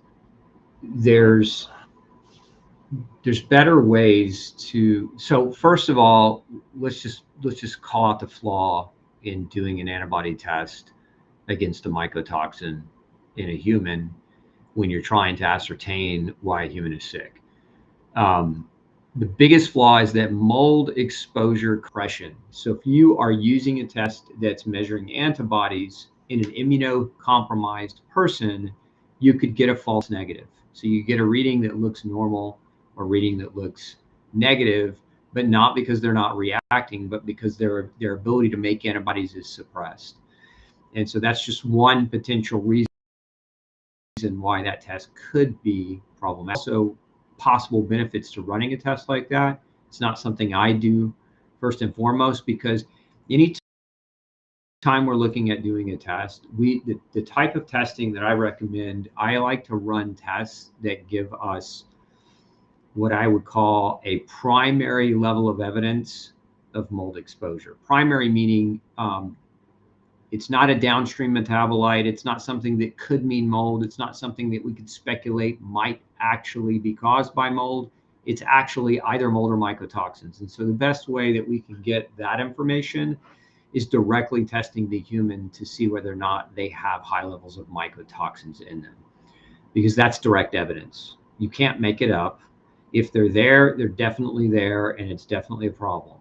there's better ways to. So first of all, let's just call out the flaw in doing an antibody test against a mycotoxin in a human when you're trying to ascertain why a human is sick. The biggest flaw is that mold exposure compression. So if you are using a test that's measuring antibodies in an immunocompromised person, you could get a false negative. So you get a reading that looks normal or reading that looks negative, but not because they're not reacting, but because their ability to make antibodies is suppressed. And so that's just one potential reason why that test could be problematic. Also, possible benefits to running a test like that. It's not something I do first and foremost, because any time we're looking at doing a test, the type of testing that I recommend, I like to run tests that give us what I would call a primary level of evidence of mold exposure. Primary meaning it's not a downstream metabolite. It's not something that could mean mold. It's not something that we could speculate might actually be caused by mold. It's actually either mold or mycotoxins. And so the best way that we can get that information is directly testing the human to see whether or not they have high levels of mycotoxins in them, because that's direct evidence. You can't make it up. If they're there, they're definitely there, and it's definitely a problem.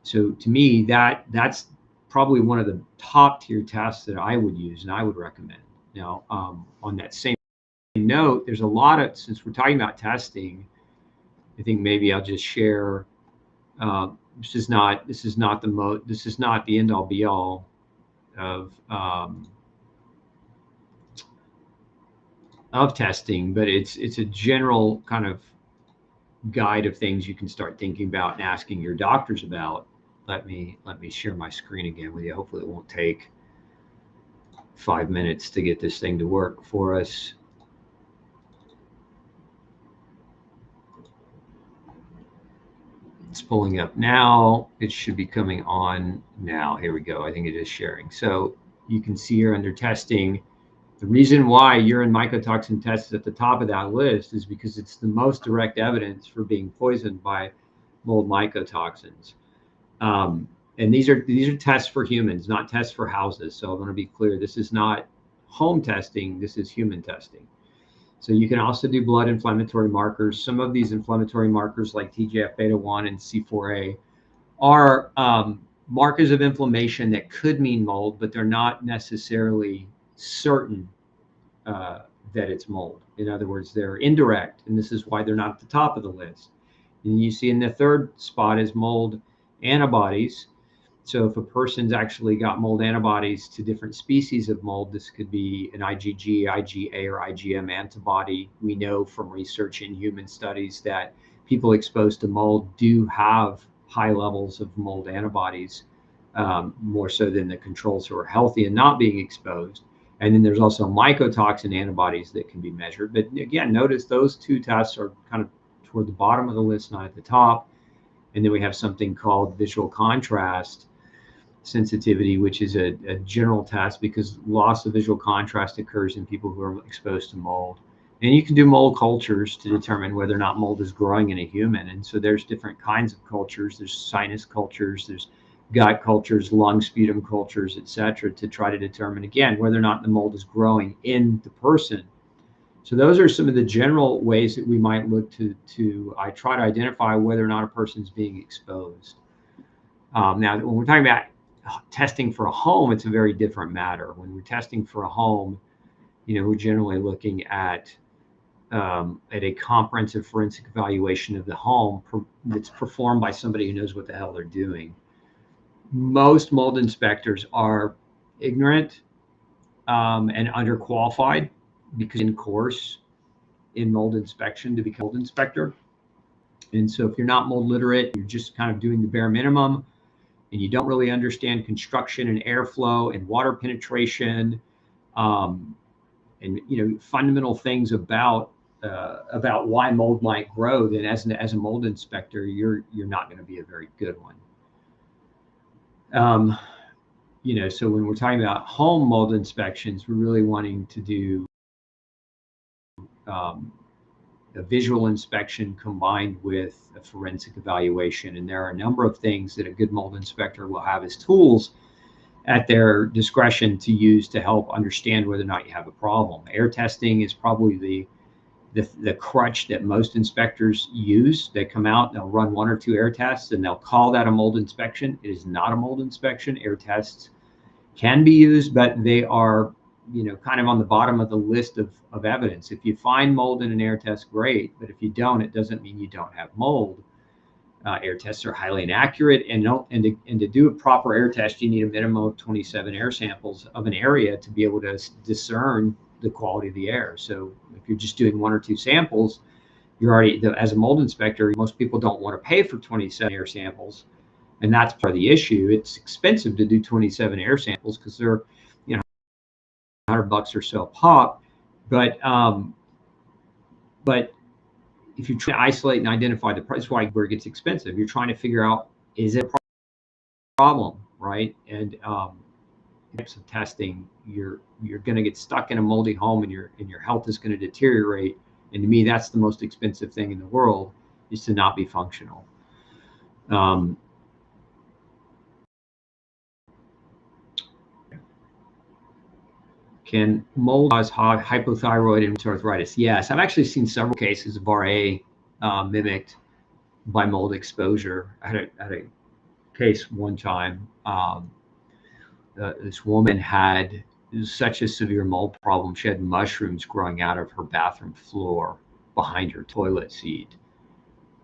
So to me, that's probably one of the top tier tests that I would use and I would recommend. Now, on that same note, there's a lot of, since we're talking about testing, I think maybe I'll just share. This is not the end all be all of testing, but it's a general kind of guide of things you can start thinking about and asking your doctors about. Let me share my screen again with you. Hopefully it won't take 5 minutes to get this thing to work for us. It's pulling up now. It should be coming on now. Here we go. I think it is sharing. So you can see here under testing, the reason why urine mycotoxin test is at the top of that list is because it's the most direct evidence for being poisoned by mold mycotoxins. And these are tests for humans, not tests for houses. So I want to be clear. This is not home testing. This is human testing. So you can also do blood inflammatory markers. Some of these inflammatory markers like TGF-beta1 and C4a are markers of inflammation that could mean mold, but they're not necessarily certain that it's mold. In other words, they're indirect, and this is why they're not at the top of the list. And you see in the third spot is mold antibodies. So if a person's actually got mold antibodies to different species of mold, this could be an IgG, IgA, or IgM antibody. We know from research in human studies that people exposed to mold do have high levels of mold antibodies, more so than the controls who are healthy and not being exposed. And then there's also mycotoxin antibodies that can be measured. But again, notice those two tests are kind of toward the bottom of the list, not at the top. And then we have something called visual contrast sensitivity, which is a general test because loss of visual contrast occurs in people who are exposed to mold. And you can do mold cultures to determine whether or not mold is growing in a human. And so there's different kinds of cultures. There's sinus cultures, there's gut cultures, lung sputum cultures, etc., to try to determine, again, whether or not the mold is growing in the person. So those are some of the general ways that we might look to I try to identify whether or not a person's being exposed. Now, when we're talking about testing for a home, it's a very different matter. When we're testing for a home, we're generally looking at a comprehensive forensic evaluation of the home that's performed by somebody who knows what the hell they're doing. Most mold inspectors are ignorant and underqualified because in course in mold inspection to become a mold inspector. And so if you're not mold literate, you're just kind of doing the bare minimum, and you don't really understand construction and airflow and water penetration, and fundamental things about why mold might grow, then as a mold inspector, you're not going to be a very good one. So when we're talking about home mold inspections, we're really wanting to do a visual inspection combined with a forensic evaluation. And there are a number of things that a good mold inspector will have as tools at their discretion to use to help understand whether or not you have a problem. Air testing is probably the crutch that most inspectors use. They come out, they'll run 1 or 2 air tests, and they'll call that a mold inspection. It is not a mold inspection. Air tests can be used, but they are kind of on the bottom of the list of evidence. If you find mold in an air test, great, but if you don't, it doesn't mean you don't have mold. Air tests are highly inaccurate, and to do a proper air test, you need a minimum of 27 air samples of an area to be able to discern the quality of the air. So if you're just doing 1 or 2 samples, you're already, as a mold inspector, most people don't want to pay for 27 air samples, and that's part of the issue. It's expensive to do 27 air samples because they're $100 or so a pop, but if you try to isolate and identify the price, why where it gets expensive, you're trying to figure out, is it a problem, right? And types of testing, you're going to get stuck in a moldy home, and your health is going to deteriorate. And to me, that's the most expensive thing in the world, is to not be functional. Can mold cause hypothyroid and arthritis? Yes, I've actually seen several cases of RA mimicked by mold exposure. I had a case one time. This woman had such a severe mold problem. She had mushrooms growing out of her bathroom floor behind her toilet seat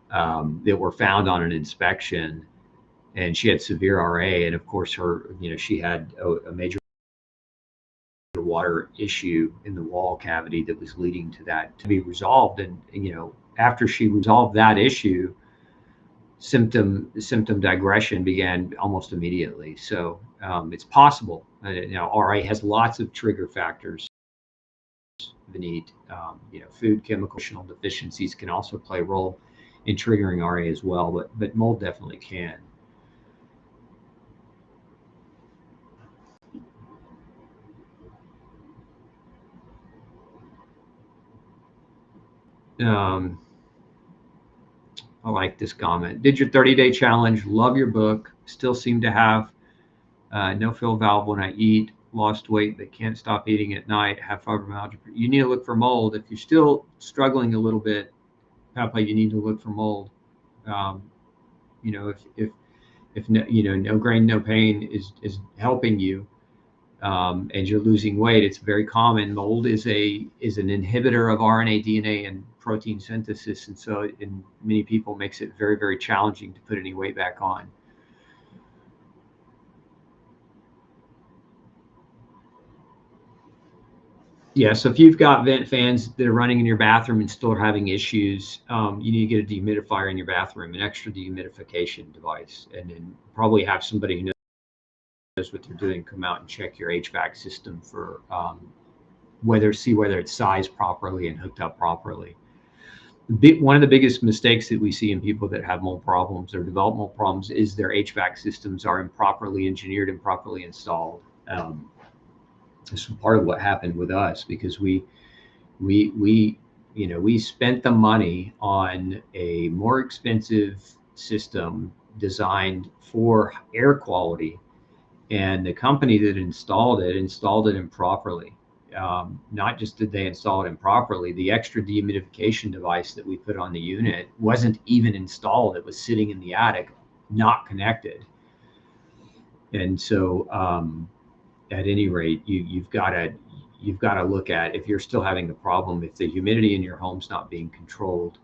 that were found on an inspection, and she had severe RA. And of course, she had a major water issue in the wall cavity that was leading to that to be resolved. And after she resolved that issue, symptom digression began almost immediately. So it's possible. RA has lots of trigger factors beneath. Food, chemical deficiencies can also play a role in triggering RA as well, but mold definitely can. I like this comment. Did your 30-day challenge, love your book, still seem to have no fill valve when I eat, lost weight but can't stop eating at night, have fibromyalgia. You need to look for mold. If you're still struggling a little bit, Papa, you need to look for mold. If no grain, no pain is helping you, and you're losing weight, it's very common. Mold is an inhibitor of RNA, DNA, and protein synthesis, and so in many people makes it very, very challenging to put any weight back on. Yeah, so if you've got vent fans that are running in your bathroom and still having issues, you need to get a dehumidifier in your bathroom, an extra dehumidification device, and then probably have somebody who knows what they're doing come out and check your HVAC system for whether it's sized properly and hooked up properly. One of the biggest mistakes that we see in people that have mold problems or develop mold problems is their HVAC systems are improperly engineered and properly installed. This is part of what happened with us, because we spent the money on a more expensive system designed for air quality, and the company that installed it improperly. Not just did they install it improperly, the extra dehumidification device that we put on the unit wasn't even installed. It was sitting in the attic, not connected. And so at any rate, you've got to look at, if you're still having the problem, if the humidity in your home's not being controlled,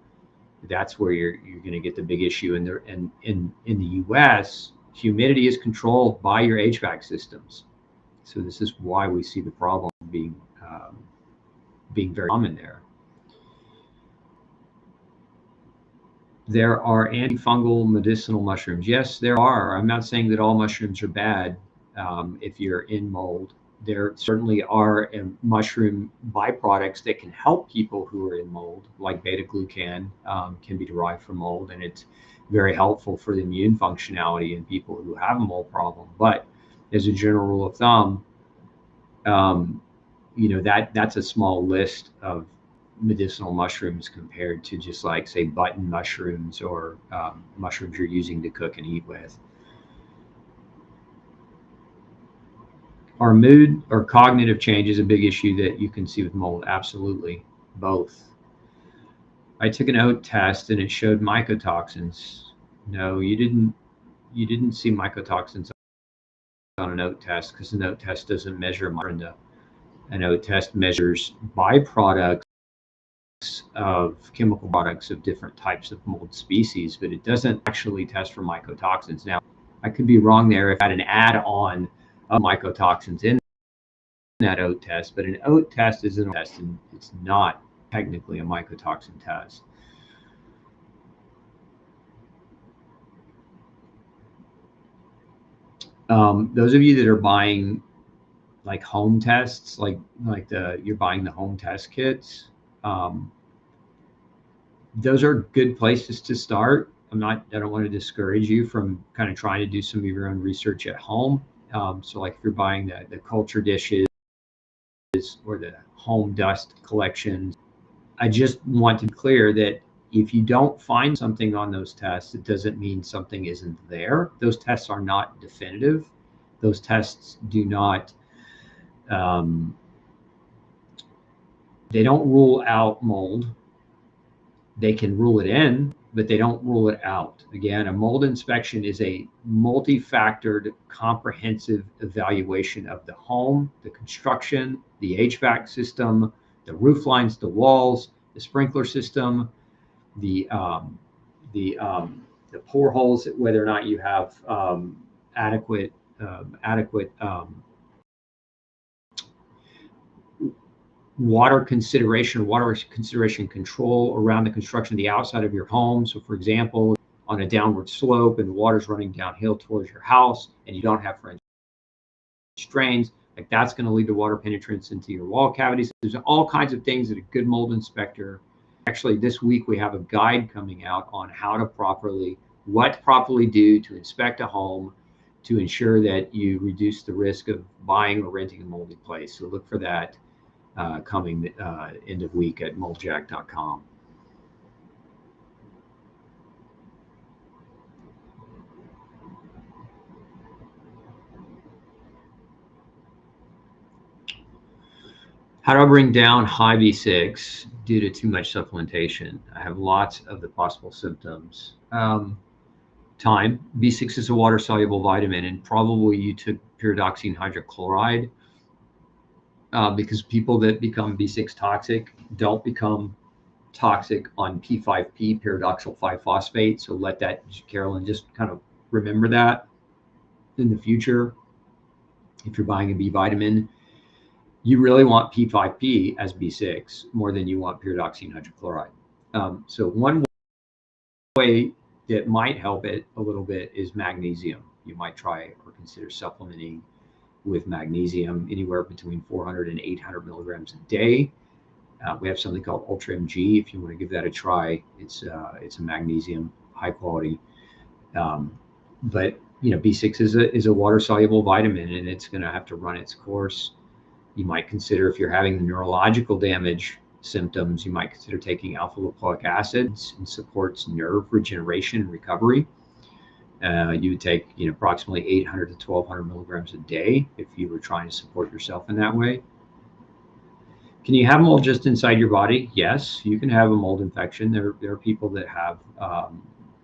that's where you're going to get the big issue. And in the US, humidity is controlled by your HVAC systems. So this is why we see the problem being very common there. There are antifungal medicinal mushrooms. Yes, there are. I'm not saying that all mushrooms are bad if you're in mold. There certainly are mushroom byproducts that can help people who are in mold, like beta-glucan can be derived from mold, and it's very helpful for the immune functionality in people who have a mold problem. But as a general rule of thumb, that's a small list of medicinal mushrooms compared to just like, say, button mushrooms or mushrooms you're using to cook and eat with. Are mood or cognitive changes a big issue that you can see with mold? Absolutely, both. I took an oat test and it showed mycotoxins. No, you didn't see mycotoxins on an oat test, because an oat test doesn't measure mycotoxins. An oat test measures byproducts of chemical products of different types of mold species, but it doesn't actually test for mycotoxins. Now, I could be wrong there if I had an add-on of mycotoxins in that oat test, but an oat test is an oat test, and it's not technically a mycotoxin test. Those of you that are buying like home tests, you're buying the home test kits, those are good places to start. I don't want to discourage you from kind of trying to do some of your own research at home. So like if you're buying the culture dishes or the home dust collections, I just want to be clear that if you don't find something on those tests, it doesn't mean something isn't there. Those tests are not definitive. Those tests do not, they don't rule out mold. They can rule it in, but they don't rule it out. Again, a mold inspection is a multi-factored, comprehensive evaluation of the home, the construction, the HVAC system, the roof lines, the walls, the sprinkler system, the pore holes, whether or not you have adequate water consideration control around the construction of the outside of your home. So for example, on a downward slope and the water's running downhill towards your house and you don't have French drains, like that's going to lead to water penetrance into your wall cavities. There's all kinds of things that a good mold inspector, actually this week we have a guide coming out on what to properly do to inspect a home to ensure that you reduce the risk of buying or renting a moldy place. So look for that coming end of week at moldjack.com. How do I bring down high B6 due to too much supplementation? I have lots of the possible symptoms. Time. B6 is a water-soluble vitamin, and probably you took pyridoxine hydrochloride because people that become B6 toxic don't become toxic on P5P, pyridoxal 5-phosphate. So let that, Carolyn, just kind of remember that in the future. If you're buying a B vitamin, you really want P5P as B6 more than you want pyridoxine hydrochloride. So one way that might help it a little bit is magnesium. You might try or consider supplementing with magnesium anywhere between 400 and 800 milligrams a day. We have something called Ultra MG. If you want to give that a try, it's a magnesium, high quality. But B6 is a water soluble vitamin, and it's going to have to run its course. You might consider, if you're having the neurological damage symptoms, you might consider taking alpha lipoic acid. It supports nerve regeneration and recovery. You would take, approximately 800 to 1200 milligrams a day if you were trying to support yourself in that way. Can you have mold just inside your body? Yes, you can have a mold infection. There are people that have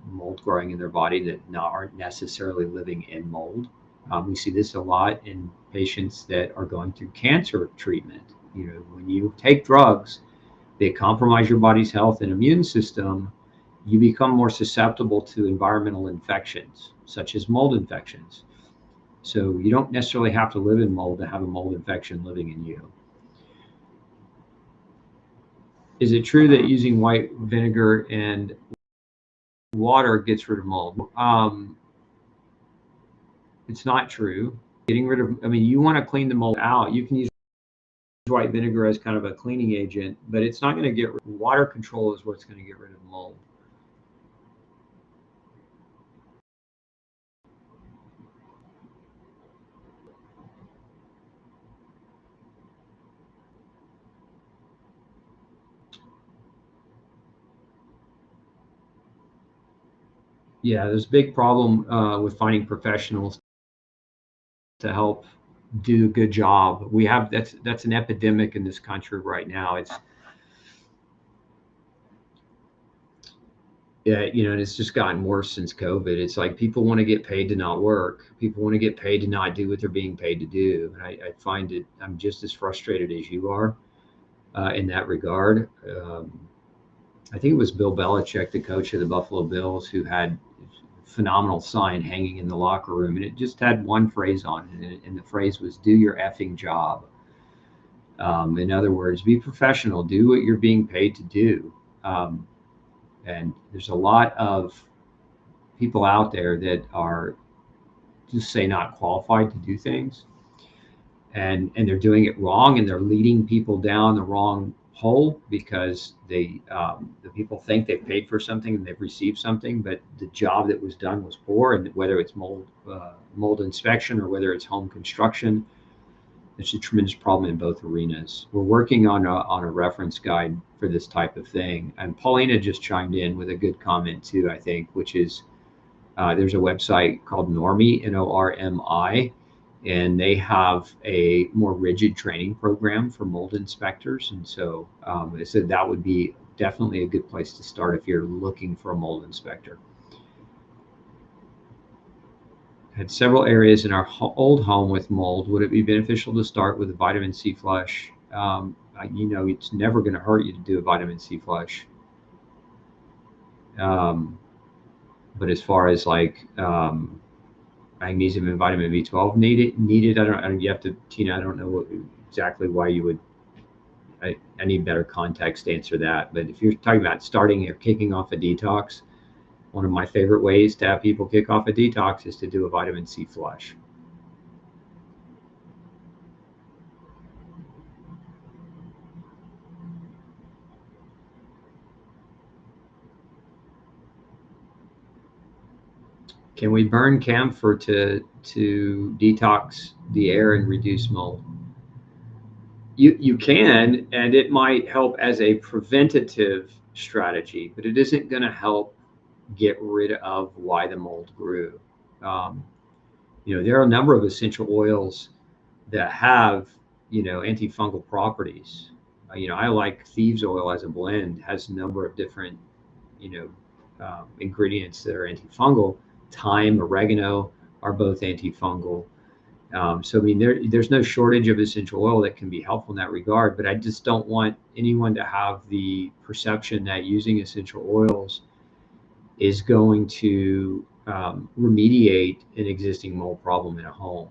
mold growing in their body that aren't necessarily living in mold. We see this a lot in patients that are going through cancer treatment. When you take drugs, they compromise your body's health and immune system. You become more susceptible to environmental infections, such as mold infections. So you don't necessarily have to live in mold to have a mold infection living in you. Is it true that using white vinegar and water gets rid of mold? It's not true. Getting rid of, you want to clean the mold out. You can use white vinegar as kind of a cleaning agent, but it's not going to get water control is what's going to get rid of mold. Yeah, there's a big problem with finding professionals to help do a good job. We have that's an epidemic in this country right now. It's and it's just gotten worse since COVID. It's like people want to get paid to not work. People want to get paid to not do what they're being paid to do. And I find it, I'm just as frustrated as you are in that regard. I think it was Bill Belichick, the coach of the Buffalo Bills, who had a phenomenal sign hanging in the locker room. And it just had one phrase on it. And the phrase was, "Do your effing job." In other words, be professional, do what you're being paid to do. And there's a lot of people out there that are just say not qualified to do things, and they're doing it wrong, and they're leading people down the wrong hole because the people think they've paid for something and they've received something, but the job that was done was poor. And whether it's mold inspection or whether it's home construction, it's a tremendous problem in both arenas. We're working on a reference guide for this type of thing. And Paulina just chimed in with a good comment too, I think, which is there's a website called Normi, Normi, and they have a more rigid training program for mold inspectors. And so they said that would be definitely a good place to start if you're looking for a mold inspector. Had several areas in our old home with mold. Would it be beneficial to start with a vitamin C flush? It's never going to hurt you to do a vitamin C flush. But as far as like magnesium and vitamin B12 needed, you have to, Tina, I don't know exactly why you would. I need better context to answer that. But if you're talking about starting or kicking off a detox, one of my favorite ways to have people kick off a detox is to do a vitamin C flush. Can we burn camphor to detox the air and reduce mold? You can, and it might help as a preventative strategy, but it isn't going to help get rid of why the mold grew. There are a number of essential oils that have, antifungal properties. I like thieves oil as a blend, has a number of different, ingredients that are antifungal. Thyme, oregano are both antifungal. So there's no shortage of essential oil that can be helpful in that regard, but I just don't want anyone to have the perception that using essential oils is going to remediate an existing mold problem in a home.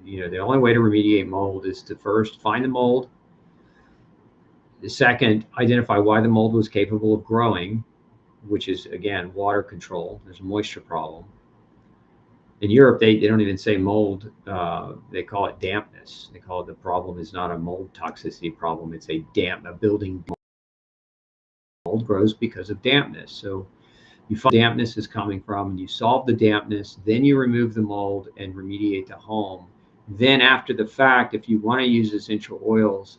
The only way to remediate mold is to first find the mold. The second, identify why the mold was capable of growing, which is, again, water control. There's a moisture problem. In Europe, they don't even say mold. They call it dampness. They call it, the problem is not a mold toxicity problem. It's a building. Mold grows because of dampness. So you find dampness is coming from, and you solve the dampness, then you remove the mold and remediate the home. Then after the fact, if you want to use essential oils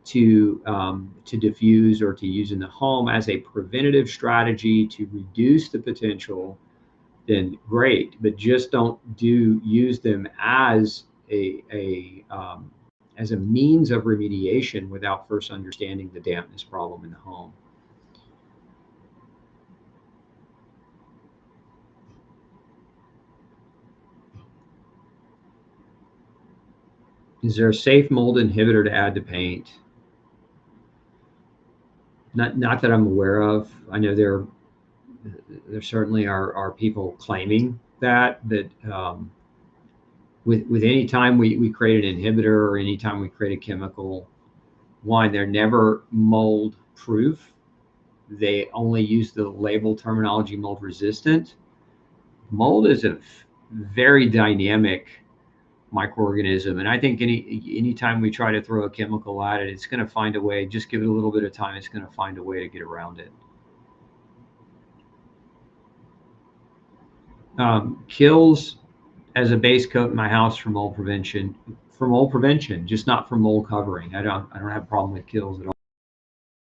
to diffuse or to use in the home as a preventative strategy to reduce the potential then great. But just don't use them as as a means of remediation without first understanding the dampness problem in the home. Is there a safe mold inhibitor to add to paint? Not that I'm aware of. I know there certainly are people claiming that with any time we create an inhibitor or any time we create a chemical, one, they're never mold proof. They only use the label terminology mold resistant. Mold is a very dynamic microorganism, and I think anytime we try to throw a chemical at it, it's going to find a way. Just give it a little bit of time, it's going to find a way to get around it. Kills as a base coat in my house for mold prevention. For mold prevention, just not for mold covering. I don't have a problem with kills at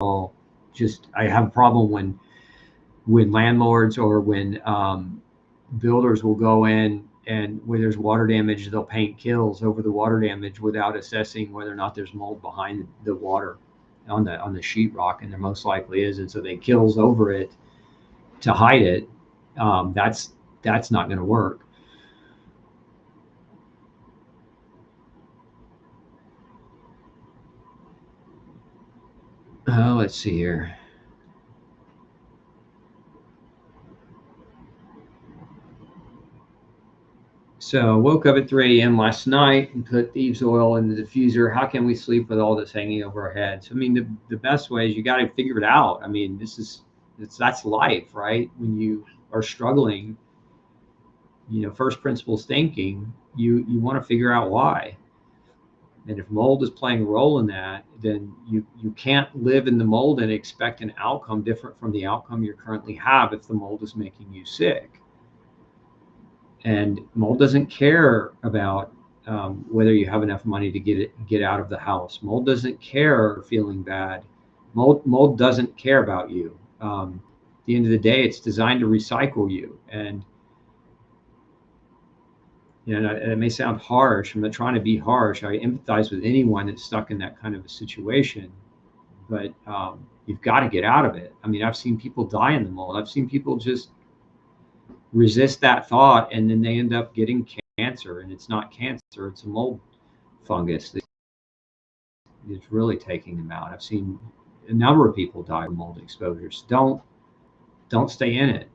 all. Just I have a problem when landlords or when builders will go in and where there's water damage, they'll paint kills over the water damage without assessing whether or not there's mold behind the water on the sheetrock, and there most likely is, and so they kills over it to hide it. That's not going to work. Let's see here. So woke up at 3 a.m. last night and put thieves oil in the diffuser. How can we sleep with all this hanging over our heads? I mean, the best way is you got to figure it out. I mean, that's life, right? When you are struggling, first principles thinking, you want to figure out why. And if mold is playing a role in that, then you can't live in the mold and expect an outcome different from the outcome you currently have if the mold is making you sick. And mold doesn't care about whether you have enough money to get out of the house. Mold doesn't care feeling bad. Mold doesn't care about you. At the end of the day, it's designed to recycle you. And it may sound harsh. I'm not trying to be harsh. I empathize with anyone that's stuck in that kind of a situation. But you've got to get out of it. I mean, I've seen people die in the mold. I've seen people just resist that thought, and then they end up getting cancer, and it's not cancer, it's a mold fungus that's really taking them out. I've seen a number of people die from mold exposures. Don't stay in it.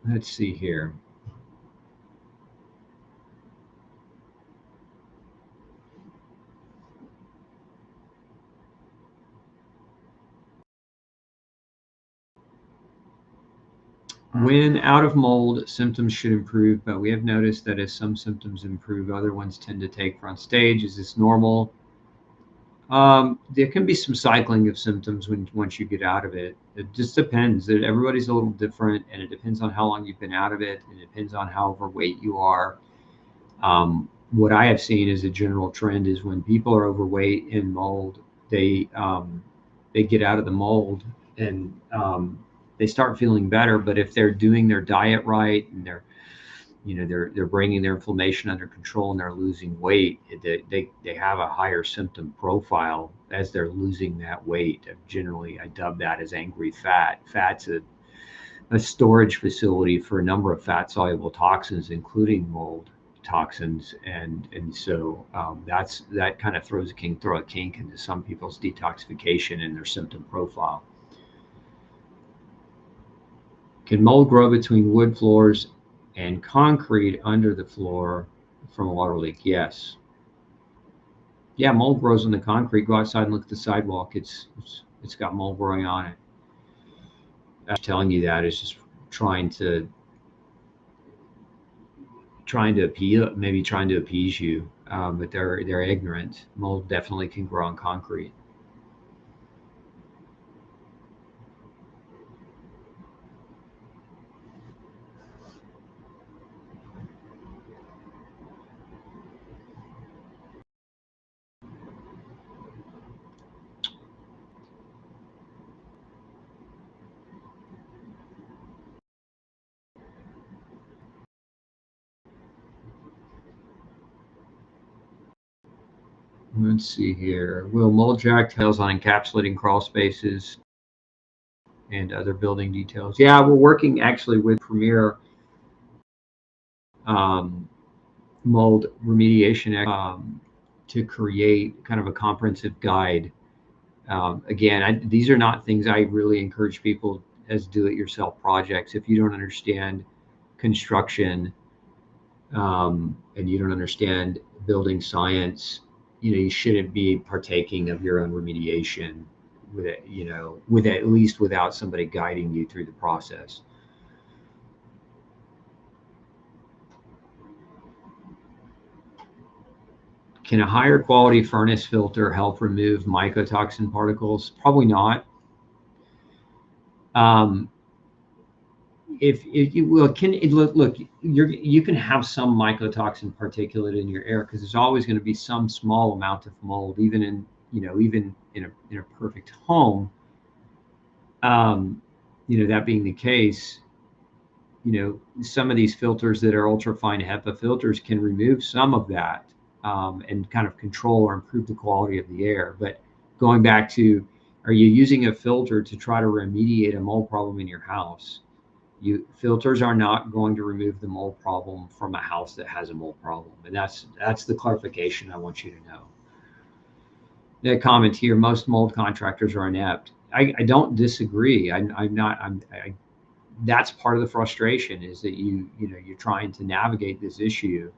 Let's see here. When out of mold, symptoms should improve, but we have noticed that as some symptoms improve, other ones tend to take front stage. Is this normal? There can be some cycling of symptoms once you get out of it. It just depends. Everybody's a little different, and it depends on how long you've been out of it. It depends on how overweight you are. What I have seen as a general trend is when people are overweight in mold, they get out of the mold and they start feeling better. But if they're doing their diet right and they're bringing their inflammation under control and they're losing weight, they have a higher symptom profile as they're losing that weight. Generally, I dub that as angry fat. Fat's a storage facility for a number of fat soluble toxins, including mold toxins, and so that kind of throw a kink into some people's detoxification and their symptom profile. Can mold grow between wood floors and concrete under the floor from a water leak? Yes. Yeah, mold grows on the concrete. Go outside and look at the sidewalk. It's got mold growing on it. I'm telling you that is just trying to appease you, but they're ignorant. Mold definitely can grow on concrete. Let's see here. Will mold jack tails on encapsulating crawl spaces and other building details? Yeah, we're working actually with Premier mold remediation to create kind of a comprehensive guide. Again, these are not things I really encourage people as do-it-yourself projects. If you don't understand construction and you don't understand building science, you shouldn't be partaking of your own remediation with it, with at least without somebody guiding you through the process. Can a higher quality furnace filter help remove mycotoxin particles? Probably not. If you look, you can have some mycotoxin particulate in your air because there's always going to be some small amount of mold, even in a perfect home. That being the case, some of these filters that are ultrafine HEPA filters can remove some of that and kind of control or improve the quality of the air. But going back to, are you using a filter to try to remediate a mold problem in your house? Filters are not going to remove the mold problem from a house that has a mold problem, and that's the clarification I want you to know. The comment here: most mold contractors are inept. I don't disagree. That's part of the frustration is that you're trying to navigate this issue,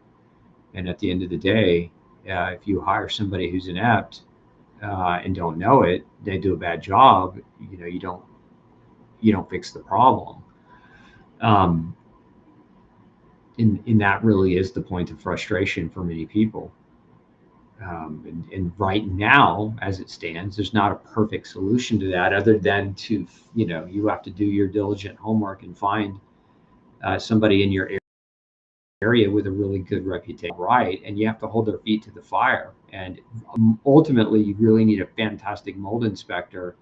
and at the end of the day, if you hire somebody who's inept and don't know it, they do a bad job. You don't fix the problem. And that really is the point of frustration for many people. And right now, as it stands, there's not a perfect solution to that other than to, you have to do your diligent homework and find somebody in your area with a really good reputation, right? And you have to hold their feet to the fire. And ultimately, you really need a fantastic mold inspector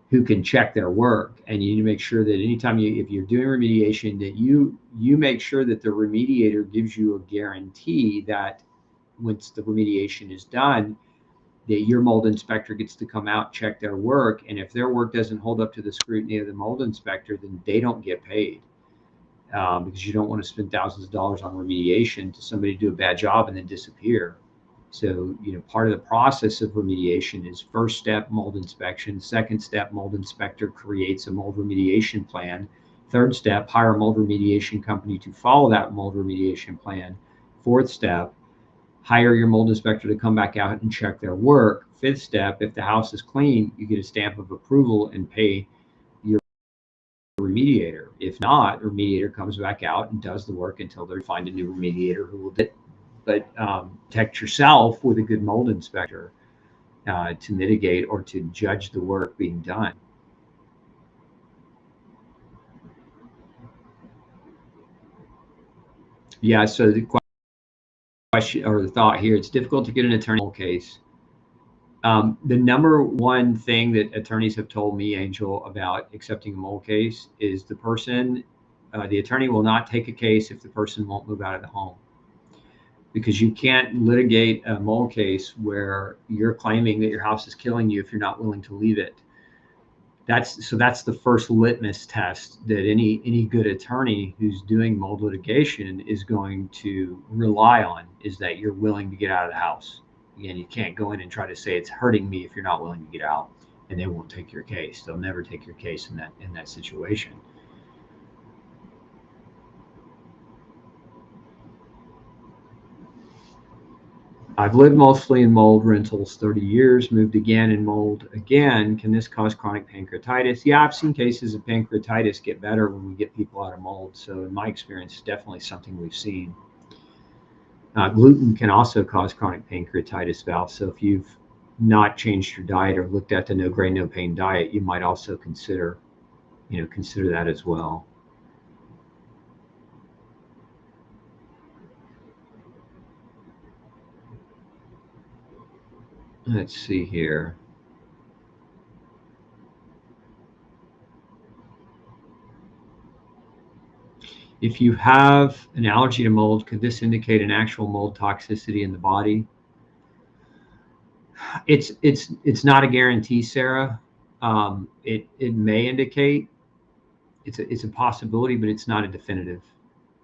who can check their work. And you need to make sure that anytime if you're doing remediation, that you make sure that the remediator gives you a guarantee that once the remediation is done, that your mold inspector gets to come out, check their work. And if their work doesn't hold up to the scrutiny of the mold inspector, then they don't get paid. Because you don't want to spend thousands of dollars on remediation to somebody do a bad job and then disappear. So, part of the process of remediation is first step mold inspection. Second step, mold inspector creates a mold remediation plan. Third step, hire a mold remediation company to follow that mold remediation plan. Fourth step, hire your mold inspector to come back out and check their work. Fifth step, if the house is clean, you get a stamp of approval and pay your remediator. If not, the remediator comes back out and does the work until they find a new remediator who will do it. But protect yourself with a good mold inspector to mitigate or to judge the work being done. Yeah, so the question or the thought here, it's difficult to get an attorney case. The number one thing that attorneys have told me, Angel, about accepting a mold case is the attorney will not take a case if the person won't move out of the home. Because you can't litigate a mold case where you're claiming that your house is killing you if you're not willing to leave it. That's the first litmus test that any good attorney who's doing mold litigation is going to rely on, is that you're willing to get out of the house. Again, you can't go in and try to say it's hurting me if you're not willing to get out, and they won't take your case. They'll never take your case in that situation. I've lived mostly in mold rentals 30 years, moved again in mold again. Can this cause chronic pancreatitis? Yeah, I've seen cases of pancreatitis get better when we get people out of mold. So in my experience, it's definitely something we've seen. Gluten can also cause chronic pancreatitis, Val. So if you've not changed your diet or looked at the no grain, no pain diet, you might also consider that as well. Let's see here. If you have an allergy to mold, could this indicate an actual mold toxicity in the body? It's not a guarantee, Sarah. It may indicate it's a possibility, but it's not a definitive.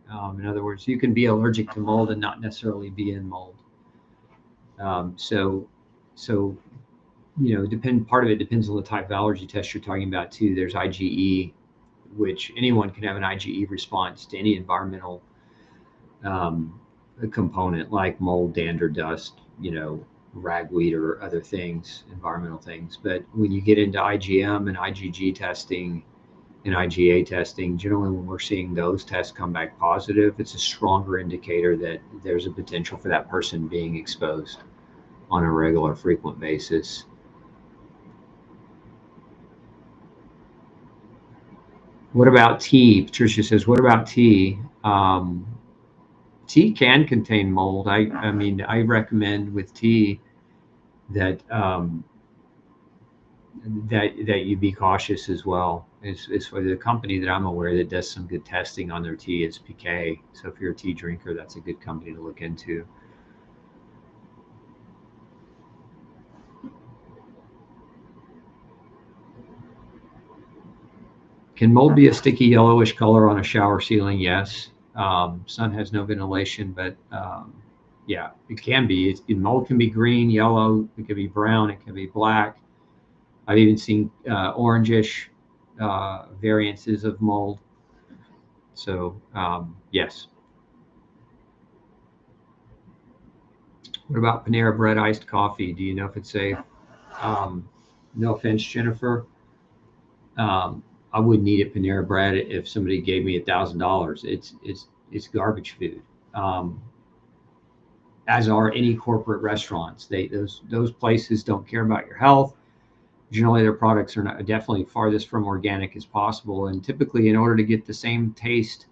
In other words, you can be allergic to mold and not necessarily be in mold. So part of it depends on the type of allergy test you're talking about too. There's IgE, which anyone can have an IgE response to any environmental component like mold, dander, dust, ragweed or other things, environmental things. But when you get into IgM and IgG testing and IgA testing, generally when we're seeing those tests come back positive, it's a stronger indicator that there's a potential for that person being exposed on a regular, frequent basis. What about tea? Patricia says, what about tea? Tea can contain mold. I mean, I recommend with tea that that you be cautious as well. It's for the company that I'm aware that does some good testing on their tea is PK. So if you're a tea drinker, that's a good company to look into. Can mold be a sticky yellowish color on a shower ceiling? Yes. Sun has no ventilation, but yeah, it can be. Mold can be green, yellow, it can be brown, it can be black. I've even seen orangish variances of mold. So yes. What about Panera Bread iced coffee? Do you know if it's safe? No offense, Jennifer. I wouldn't eat at Panera Bread if somebody gave me $1,000. It's garbage food. As are any corporate restaurants. Those places don't care about your health. Generally, their products are definitely farthest from organic as possible. And typically, in order to get the same taste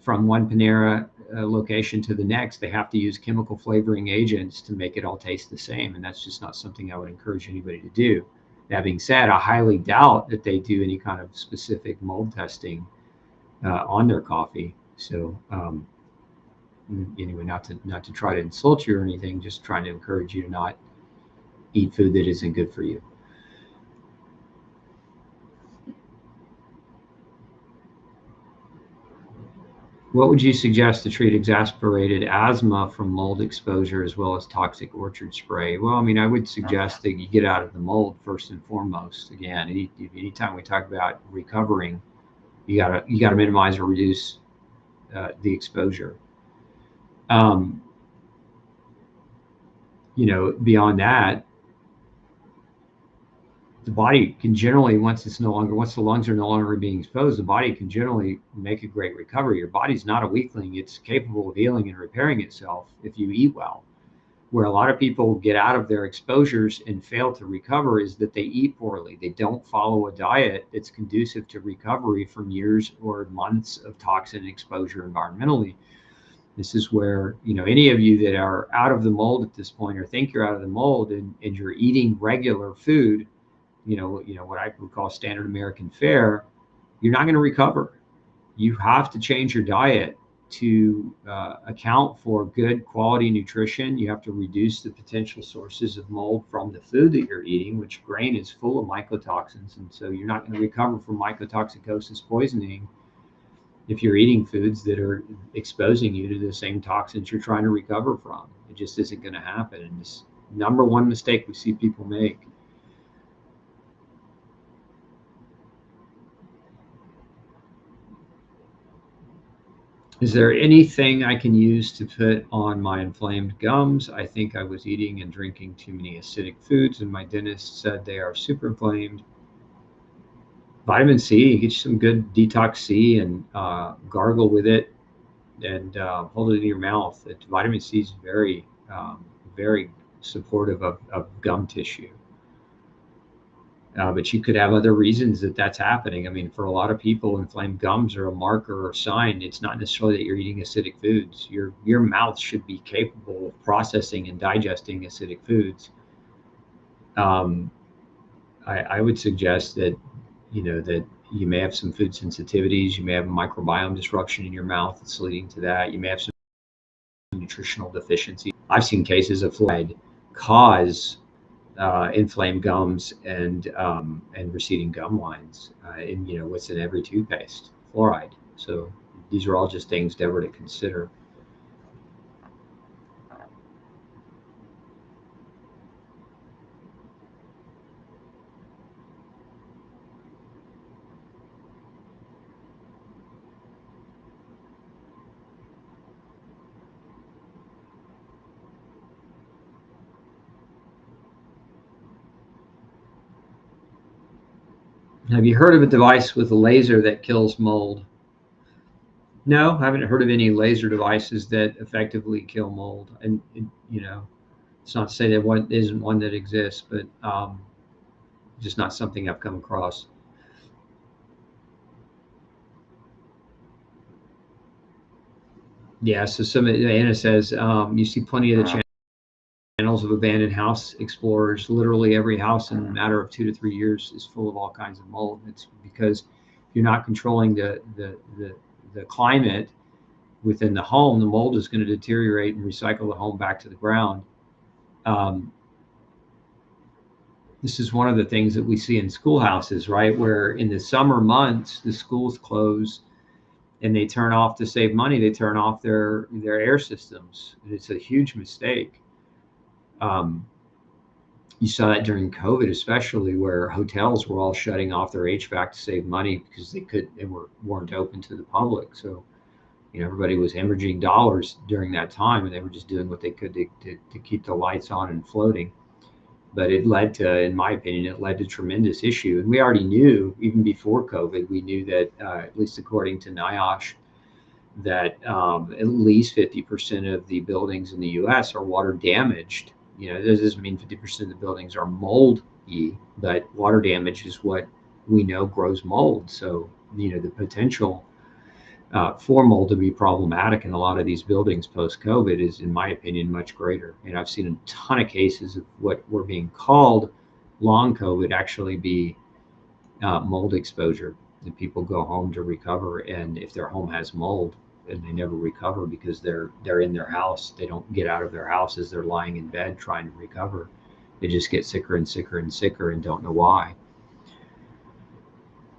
from one Panera location to the next, they have to use chemical flavoring agents to make it all taste the same. And that's just not something I would encourage anybody to do. That being said, I highly doubt that they do any kind of specific mold testing on their coffee. So anyway, not to try to insult you or anything, just trying to encourage you to not eat food that isn't good for you. What would you suggest to treat exacerbated asthma from mold exposure as well as toxic orchard spray? Well, I mean, I would suggest that you get out of the mold first and foremost. Again, anytime we talk about recovering, you gotta minimize or reduce the exposure. Beyond that, the body can generally, once the lungs are no longer being exposed, the body can generally make a great recovery. Your body's not a weakling. It's capable of healing and repairing itself if you eat well. Where a lot of people get out of their exposures and fail to recover is that they eat poorly. They don't follow a diet that's conducive to recovery from years or months of toxin exposure environmentally. This is where, any of you that are out of the mold at this point or think you're out of the mold and you're eating regular food, what I would call standard American fare, you're not going to recover. You have to change your diet to account for good quality nutrition. You have to reduce the potential sources of mold from the food that you're eating, which grain is full of mycotoxins. And so you're not going to recover from mycotoxicosis poisoning if you're eating foods that are exposing you to the same toxins you're trying to recover from. It just isn't going to happen. And this number one mistake we see people make. Is there anything I can use to put on my inflamed gums? I think I was eating and drinking too many acidic foods, and my dentist said they are super inflamed. Vitamin C, get you some good detox C and gargle with it and hold it in your mouth. Vitamin C is very, very supportive of gum tissue. But you could have other reasons that that's happening. I mean, for a lot of people, inflamed gums are a marker or sign. It's not necessarily that you're eating acidic foods. Your mouth should be capable of processing and digesting acidic foods. I would suggest that, that you may have some food sensitivities. You may have a microbiome disruption in your mouth that's leading to that. You may have some nutritional deficiency. I've seen cases of fluoride cause inflamed gums and receding gum lines. And what's in every toothpaste? Fluoride. So these are all just things, Deborah, to consider. Have you heard of a device with a laser that kills mold? No, I haven't heard of any laser devices that effectively kill mold. And it's not to say that one isn't one that exists, but just not something I've come across. Yeah, so Anna says, you see plenty of the channels of abandoned house explorers. Literally every house in a matter of 2 to 3 years is full of all kinds of mold. It's because you're not controlling the climate within the home. The mold is going to deteriorate and recycle the home back to the ground. This is one of the things that we see in schoolhouses, right? Where in the summer months, the schools close and they turn off, to save money, they turn off their air systems. And it's a huge mistake. You saw that during COVID, especially, where hotels were all shutting off their HVAC to save money because they weren't open to the public. So, everybody was hemorrhaging dollars during that time, and they were just doing what they could to keep the lights on and floating. But it led to, in my opinion, tremendous issue. And we already knew, even before COVID, we knew that, at least according to NIOSH, that at least 50% of the buildings in the U.S. are water damaged. This doesn't mean 50% of the buildings are moldy, but water damage is what we know grows mold. So, the potential for mold to be problematic in a lot of these buildings post-COVID is, in my opinion, much greater. And I've seen a ton of cases of what were being called long COVID actually be mold exposure. And people go home to recover, and if their home has mold, and they never recover because they're in their house, they don't get out of their house as they're lying in bed trying to recover. They just get sicker and sicker and sicker and don't know why.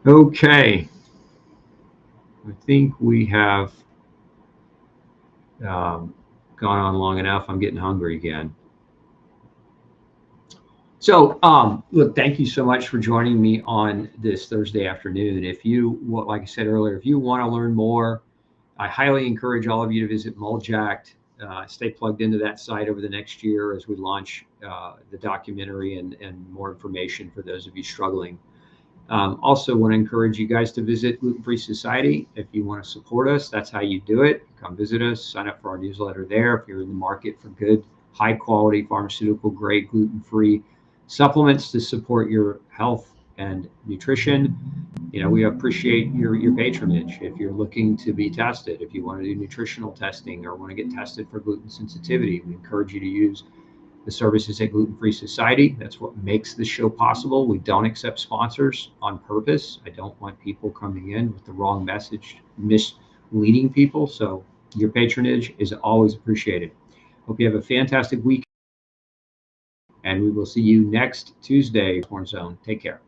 Okay. I think we have gone on long enough. I'm getting hungry again. So, look, thank you so much for joining me on this Thursday afternoon. If you, like I said earlier, if you want to learn more, I highly encourage all of you to visit Moldjacked. Stay plugged into that site over the next year as we launch the documentary and more information for those of you struggling. Also want to encourage you guys to visit Gluten-Free Society. If you want to support us, that's how you do it. Come visit us, sign up for our newsletter there. If you're in the market for good, high quality, pharmaceutical grade, gluten-free supplements to support your health and nutrition, we appreciate your patronage. If you're looking to be tested, if you want to do nutritional testing or want to get tested for gluten sensitivity, we encourage you to use the services at Gluten-Free Society. That's what makes this show possible. We don't accept sponsors on purpose. I don't want people coming in with the wrong message, misleading people. So your patronage is always appreciated. Hope you have a fantastic week, and we will see you next Tuesday, Osborne Zone. Take care.